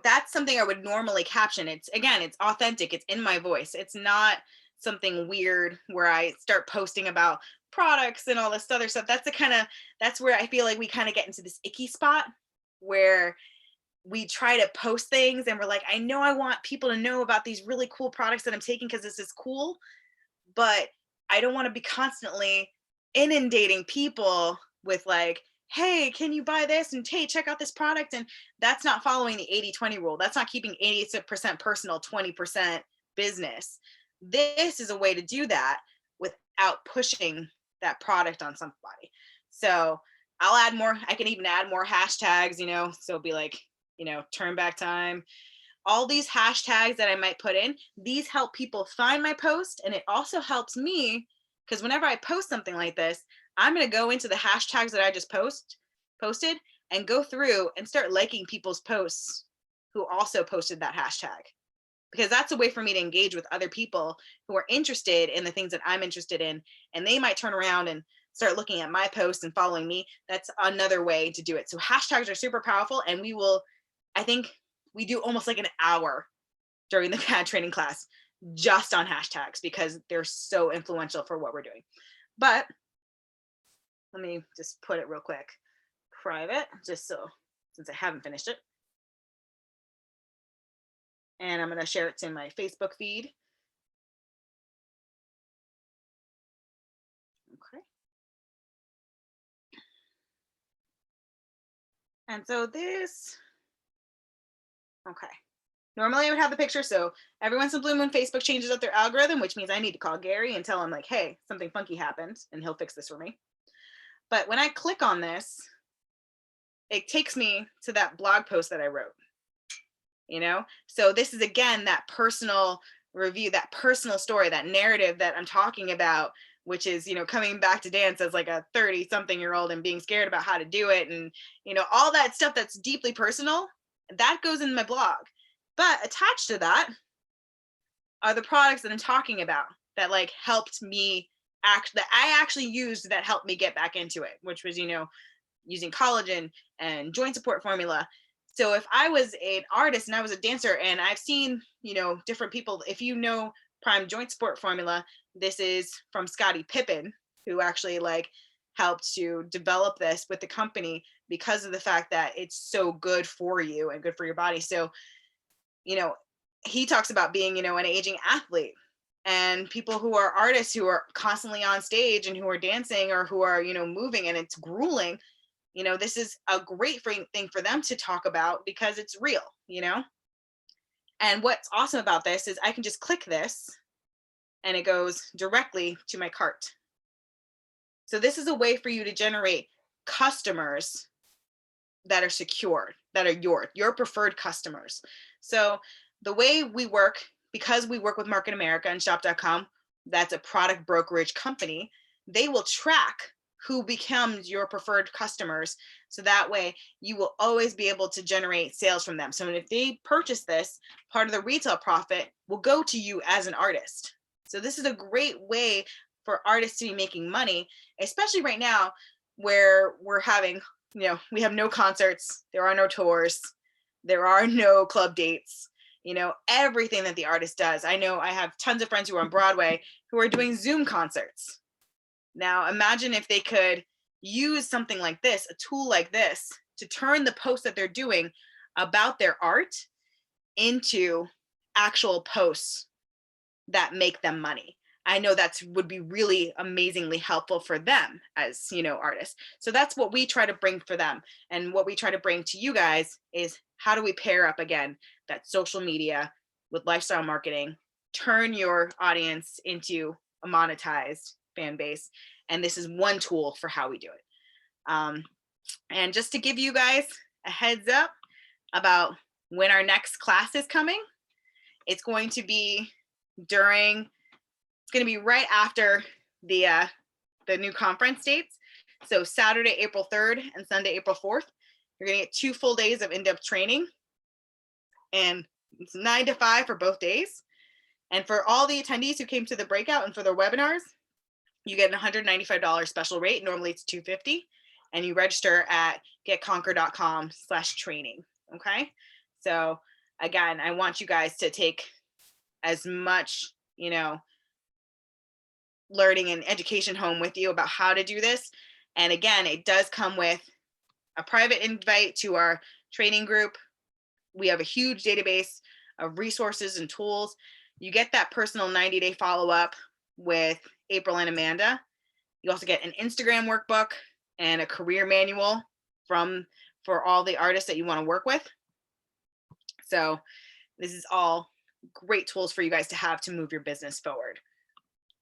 that's something I would normally caption. It's authentic. It's in my voice. It's not something weird where I start posting about products and all this other stuff. That's where I feel like we kind of get into this icky spot where we try to post things and we're like, I know I want people to know about these really cool products that I'm taking because this is cool, but I don't want to be constantly inundating people with like, hey, can you buy this? And hey, check out this product. And that's not following the 80-20 rule. That's not keeping 80% personal, 20% business. This is a way to do that without pushing that product on somebody. So I'll add more. I can even add more hashtags, so it'll be like, turn back time. All these hashtags that I might put in, these help people find my post. And it also helps me, because whenever I post something like this, I'm going to go into the hashtags that I just posted and go through and start liking people's posts who also posted that hashtag, because that's a way for me to engage with other people who are interested in the things that I'm interested in. And they might turn around and start looking at my posts and following me. That's another way to do it. So hashtags are super powerful. And I think we do almost like an hour during the CAD training class just on hashtags, because they're so influential for what we're doing. But let me just put it real quick, private, just so, since I haven't finished it. And I'm going to share it to my Facebook feed. Okay. And so this, okay. Normally I would have the picture. So every once in a blue moon, Facebook changes up their algorithm, which means I need to call Gary and tell him like, hey, something funky happened, and he'll fix this for me. But when I click on this, it takes me to that blog post that I wrote, So this is, again, that personal review, that personal story, that narrative that I'm talking about, which is, coming back to dance as like a 30-something-year-old and being scared about how to do it. And, all that stuff that's deeply personal, that goes in my blog. But attached to that, are the products that I'm talking about that like helped me that I actually used that helped me get back into it, which was, using collagen and joint support formula. So if I was an artist and I was a dancer and I've seen, different people, if you know Prime joint support formula, this is from Scottie Pippen, who actually like helped to develop this with the company because of the fact that it's so good for you and good for your body. So, he talks about being, an aging athlete, and people who are artists who are constantly on stage and who are dancing or who are, moving, and it's grueling. This is a great thing for them to talk about because it's real, And what's awesome about this is I can just click this and it goes directly to my cart. So this is a way for you to generate customers that are secured, that are your preferred customers. So the way we work, because we work with Market America and shop.com, that's a product brokerage company, they will track who becomes your preferred customers. So that way you will always be able to generate sales from them. So if they purchase this, part of the retail profit will go to you as an artist. So this is a great way for artists to be making money, especially right now where we're having, we have no concerts, there are no tours, there are no club dates, everything that the artist does. I know I have tons of friends who are on Broadway who are doing Zoom concerts. Now, imagine if they could use something like this, a tool like this, to turn the posts that they're doing about their art into actual posts that make them money. I know that would be really amazingly helpful for them as, artists. So that's what we try to bring for them. And what we try to bring to you guys is how do we pair up again that social media with lifestyle marketing, turn your audience into a monetized fan base. And this is one tool for how we do it. And just to give you guys a heads up about when our next class is coming, it's going to be right after the new conference dates. So Saturday, April 3rd and Sunday, April 4th, you're gonna get 2 full days of in-depth training. And it's 9 to 5 for both days. And for all the attendees who came to the breakout and for their webinars, you get an $195 special rate. Normally it's $250. And you register at getconquer.com/training. Okay. So again, I want you guys to take as much, learning and education home with you about how to do this. And again, it does come with a private invite to our training group. We have a huge database of resources and tools. You get that personal 90-day follow-up with April and Amanda. You also get an Instagram workbook and a career manual for all the artists that you want to work with. So this is all great tools for you guys to have to move your business forward.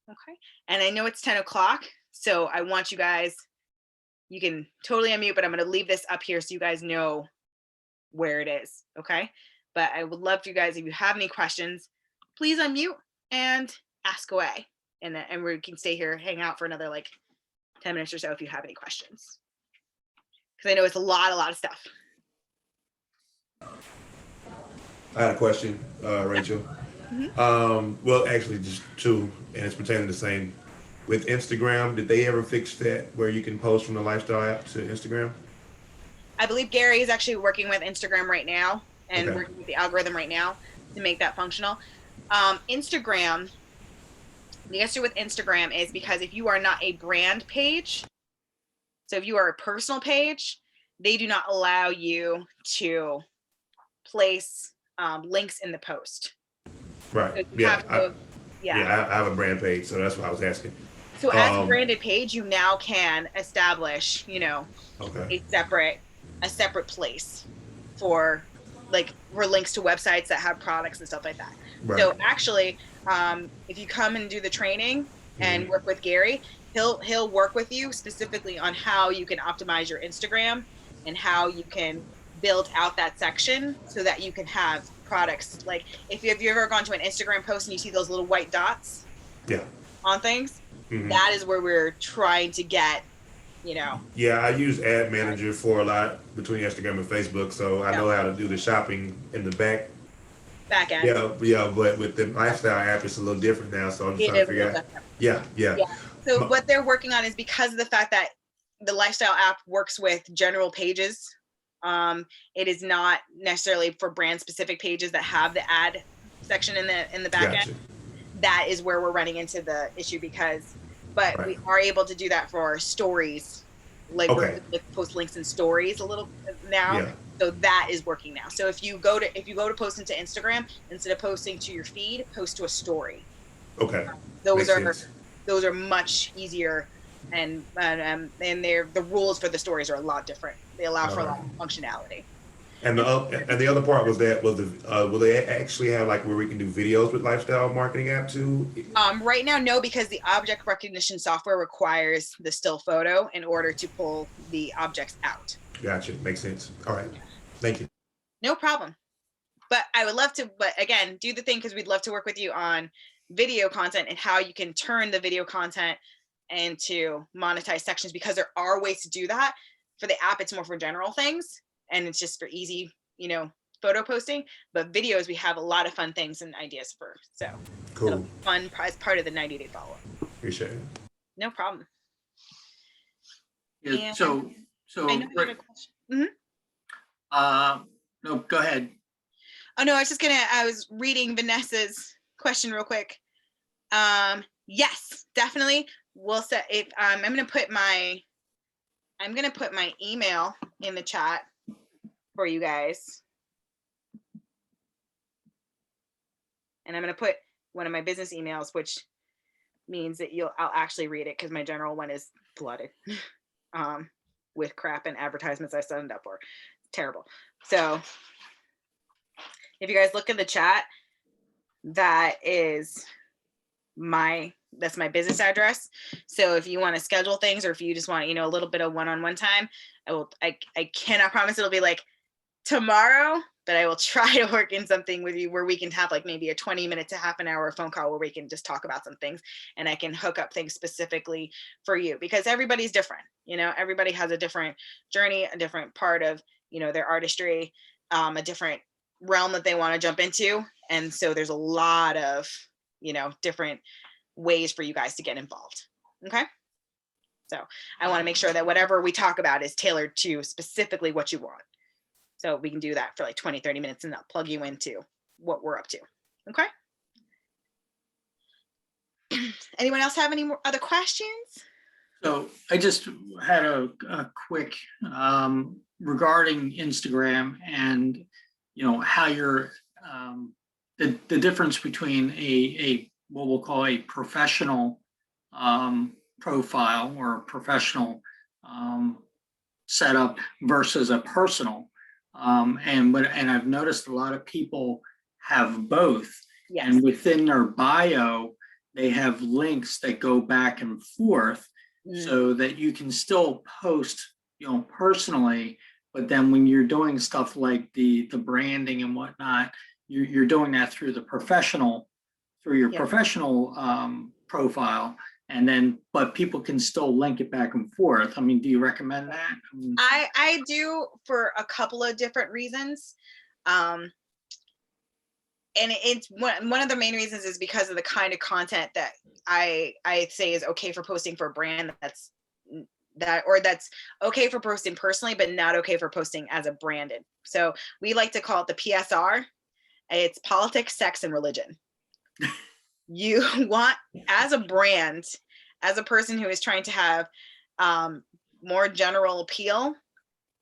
Okay. And I know it's 10 o'clock, so I want you guys, you can totally unmute, but I'm going to leave this up here so you guys know where it is. Okay. But I would love for you guys, if you have any questions, please unmute and ask away. And we can stay here, hang out for another like 10 minutes or so if you have any questions. Because I know it's a lot of stuff. I had a question, Rachel. Well, actually just two, and it's pertaining to the same. With Instagram, did they ever fix that where you can post from the lifestyle app to Instagram? I believe Gary is actually working with Instagram right now and Okay. working with the algorithm right now to make that functional. Instagram, the issue with Instagram is because if you are not a brand page, so if you are a personal page, they do not allow you to place links in the post. So Right. you have to, I have a brand page, so that's what I was asking. So as a branded page, you now can establish, Okay. a separate place for links to websites that have products and stuff like that. Right. So actually, if you come and do the training and work with Gary, he'll work with you specifically on how you can optimize your Instagram and how you can build out that section so that you can have products. Like if you've ever gone to an Instagram post and you see those little white dots on things, that is where we're trying to get, Yeah, I use Ad Manager for a lot between Instagram and Facebook, so I know how to do the shopping in the back back end. Yeah, but with the lifestyle app, it's a little different now. So I'm just It trying to is a figure little out. different. Yeah. Yeah. So Ma- what they're working on is because of the fact that the lifestyle app works with general pages. It is not necessarily for brand specific pages that have the ad section in the back Gotcha. end. That is where we're running into the issue but Right. we are able to do that for our stories. Like we're Okay. able to post links in stories a little now. Yeah. So that is working now. So if you go to post into Instagram, instead of posting to your feed, post to a story. Okay. Those Makes are sense. those are much easier, and the rules for the stories are a lot different. They allow for a lot of functionality. And the other part was will they actually have like where we can do videos with lifestyle marketing app too? Right now, no, because the object recognition software requires the still photo in order to pull the objects out. Gotcha. Makes sense. All right. Thank you. No problem. But I would love to, but again, do the thing because we'd love to work with you on video content and how you can turn the video content into monetized sections, because there are ways to do that. For the app, it's more for general things and it's just for easy, photo posting. But videos, we have a lot of fun things and ideas for. So Cool. it'll be fun as part of the 90-day follow-up. Appreciate it. No problem. Yeah, And so, I know you have a question. no, go ahead. Oh no, I was reading Vanessa's question real quick. Yes, definitely. We'll set it. I'm gonna put my email in the chat for you guys. And I'm gonna put one of my business emails, which means that I'll actually read it because my general one is flooded with crap and advertisements I signed up for. Terrible. So if you guys look in the chat, that's my business address. So if you want to schedule things, or if you just want, a little bit of one-on-one time, I cannot promise it'll be like tomorrow, but I will try to work in something with you where we can have like maybe a 20-minute to half an hour phone call where we can just talk about some things, and I can hook up things specifically for you, because everybody's different. Everybody has a different journey, a different part of, their artistry, a different realm that they want to jump into. And so there's a lot of, different ways for you guys to get involved. Okay. So I want to make sure that whatever we talk about is tailored to specifically what you want. So we can do that for like 20, 30 minutes and I'll plug you into what we're up to. Okay. Anyone else have any more other questions? So I just had a quick regarding Instagram and how you're the difference between a what we'll call a professional profile or a professional setup versus a personal, and I've noticed a lot of people have both. Yes. And within their bio they have links that go back and forth. So that you can still post, personally, but then when you're doing stuff like the branding and whatnot, you're doing that through your professional profile, and then but people can still link it back and forth. I mean, do you recommend that? I do, for a couple of different reasons. And it's one of the main reasons is because of the kind of content that I say is okay for posting for a brand that's okay for posting personally, but not okay for posting as a branded. So we like to call it the PSR. It's politics, sex, and religion. You want, as a brand, as a person who is trying to have more general appeal,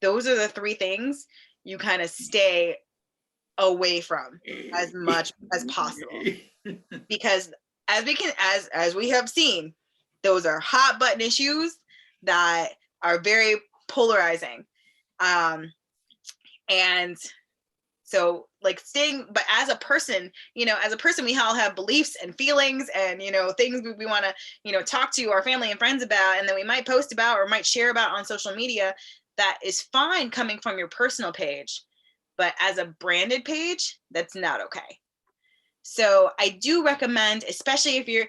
those are the three things you kind of stay away from as much as possible, because as we have seen, those are hot button issues that are very polarizing, and so like but as a person, we all have beliefs and feelings and things we want to talk to our family and friends about, and then we might post about or might share about on social media. That is fine coming from your personal page, but as a branded page, that's not okay. So I do recommend, especially if you're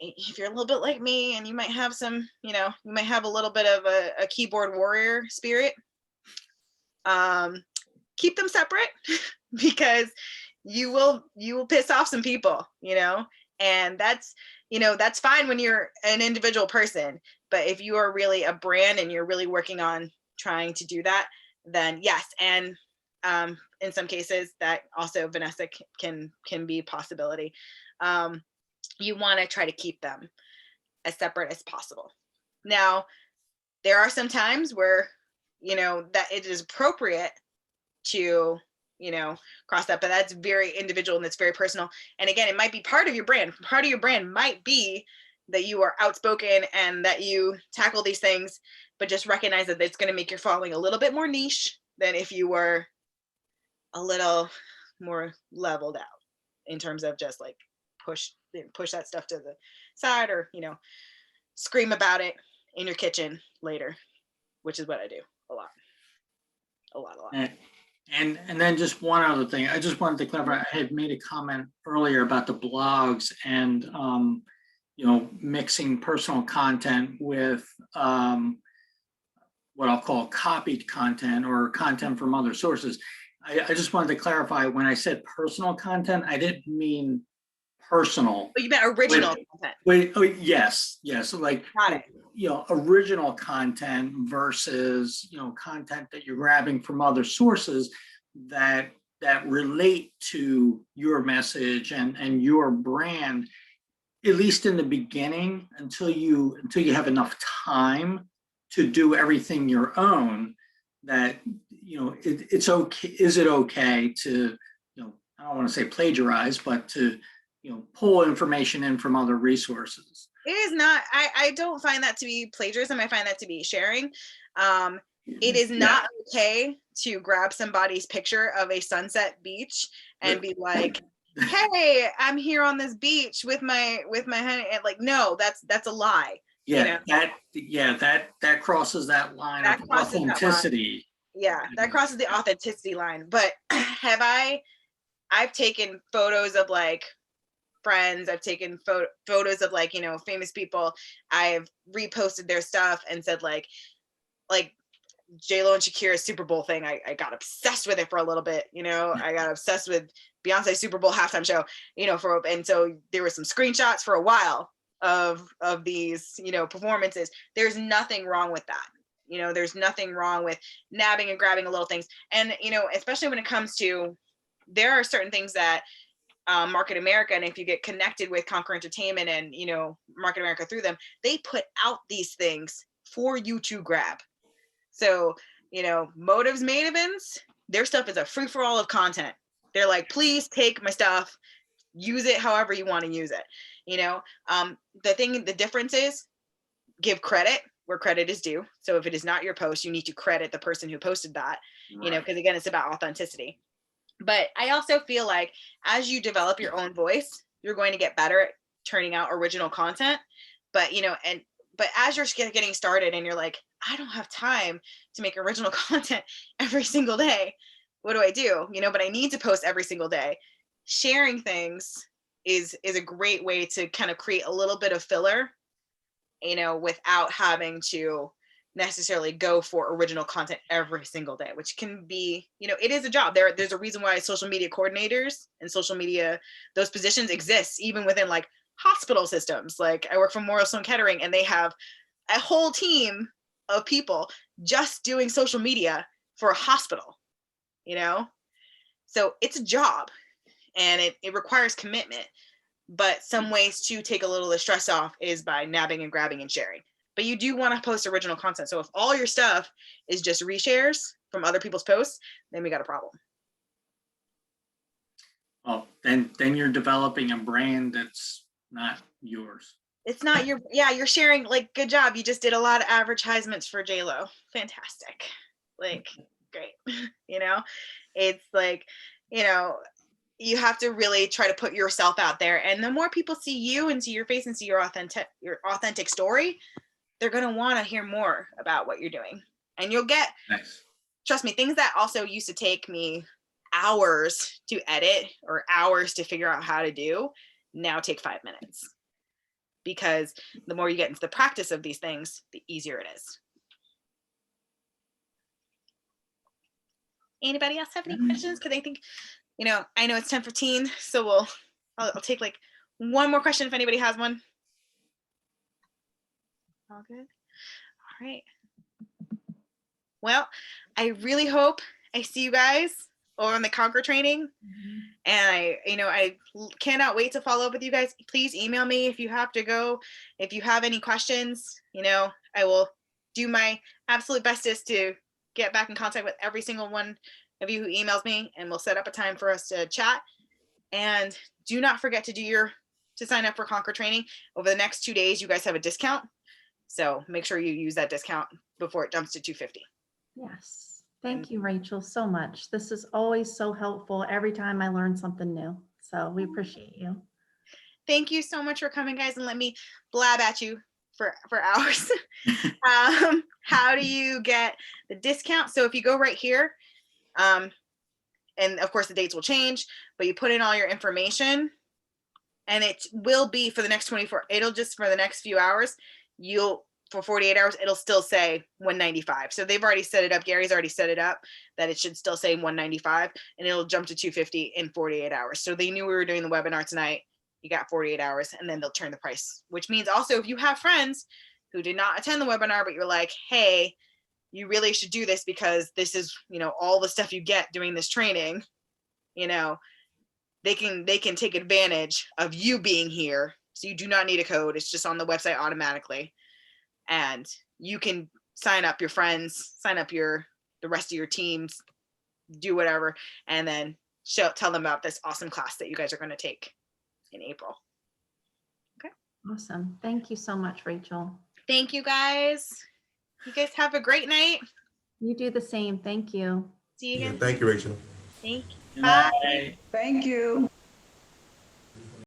a little bit like me and you might have some, you might have a little bit of a keyboard warrior spirit, keep them separate because you will piss off some people, and that's fine when you're an individual person. But if you are really a brand and you're really working on trying to do that, then yes. And in some cases that also, Vanessa, can be a possibility. You want to try to keep them as separate as possible. Now, there are some times where, that it is appropriate to, cross that, but that's very individual and it's very personal. And again, it might be part of your brand. Part of your brand might be that you are outspoken and that you tackle these things, but just recognize that it's going to make your following a little bit more niche than if you were a little more leveled out in terms of just like push that stuff to the side, or, scream about it in your kitchen later, which is what I do a lot. And then just one other thing, I just wanted to clarify, I had made a comment earlier about the blogs and, mixing personal content with what I'll call copied content or content from other sources. I just wanted to clarify, when I said personal content, I didn't mean personal. But you meant original content. Wait, oh, yes, like, Got it. Original content versus, content that you're grabbing from other sources that relate to your message and your brand, at least in the beginning, until you have enough time to do everything your own, that, it's okay. Is it okay to, I don't want to say plagiarize, but to, pull information in from other resources? It is not, I don't find that to be plagiarism. I find that to be sharing. It is not okay to grab somebody's picture of a sunset beach and be like, hey, I'm here on this beach with my honey. And like, no, that's a lie. Yeah, that crosses that line of authenticity. Yeah, that crosses the authenticity line. But I've taken photos of like friends, I've taken photos of like, famous people. I've reposted their stuff and said like J-Lo and Shakira's Super Bowl thing. I got obsessed with it for a little bit, I got obsessed with Beyonce's Super Bowl halftime show, and so there were some screenshots for a while of these, performances. There's nothing wrong with that. There's nothing wrong with nabbing and grabbing a little things. And, especially when it comes to, there are certain things that Market America, and if you get connected with Conquer Entertainment and, Market America through them, they put out these things for you to grab. So, Motive's main events, their stuff is a free-for-all of content. They're like, please take my stuff, use it however you want to use it. The difference is give credit where credit is due. So if it is not your post, you need to credit the person who posted that, because again, it's about authenticity. But I also feel like as you develop your own voice, you're going to get better at turning out original content. But, but as you're getting started and you're like, I don't have time to make original content every single day. What do I do? But I need to post every single day. Sharing things is a great way to kind of create a little bit of filler, without having to necessarily go for original content every single day, which can be, it is a job. There's a reason why social media coordinators and social media, those positions exist even within like hospital systems. Like I work for Memorial Sloan Kettering and they have a whole team of people just doing social media for a hospital, so it's a job and it requires commitment. But some ways to take a little of the stress off is by nabbing and grabbing and sharing. But you do want to post original content. So if all your stuff is just reshares from other people's posts, then we got a problem. Well, then you're developing a brand that's not yours. It's not you're sharing, like, good job. You just did a lot of advertisements for J-Lo. Fantastic. Like, great. It's like, you have to really try to put yourself out there. And the more people see you and see your face and see your authentic story, they're going to want to hear more about what you're doing. And you'll get, trust me, things that also used to take me hours to edit or hours to figure out how to do now take 5 minutes. Because the more you get into the practice of these things, the easier it is. Anybody else have any questions? Because I think I know it's 10:15, so I'll take like one more question if anybody has one. All good. All right. Well, I really hope I see you guys over in the Conquer training. And I cannot wait to follow up with you guys. Please email me if you have to go. If you have any questions, I will do my absolute bestest to get back in contact with every single one of you who emails me, and we'll set up a time for us to chat. And do not forget to sign up for Conquer training. Over the next 2 days, you guys have a discount. So make sure you use that discount before it jumps to $250. Yes. Thank you, Rachel, so much. This is always so helpful every time I learn something new. So we appreciate you. Thank you so much for coming, guys, and let me blab at you for hours. How do you get the discount? So if you go right here, and of course the dates will change, but you put in all your information, and it will be for the next 24. It'll just for the next few hours. For 48 hours, it'll still say $195. So they've already set it up. Gary's already set it up that it should still say $195, and it'll jump to $250 in 48 hours. So they knew we were doing the webinar tonight. You got 48 hours, and then they'll turn the price, which means also if you have friends who did not attend the webinar, but you're like, hey, you really should do this because this is, all the stuff you get doing this training, they can take advantage of you being here. So you do not need a code. It's just on the website automatically. And you can sign up your friends, sign up the rest of your teams, do whatever, and then tell them about this awesome class that you guys are going to take in April. Okay. Awesome. Thank you so much, Rachel. Thank you, guys. You guys have a great night. You do the same. Thank you. See you Yeah, again. thank you, Rachel. Thank you. Good Bye. night. Thank you.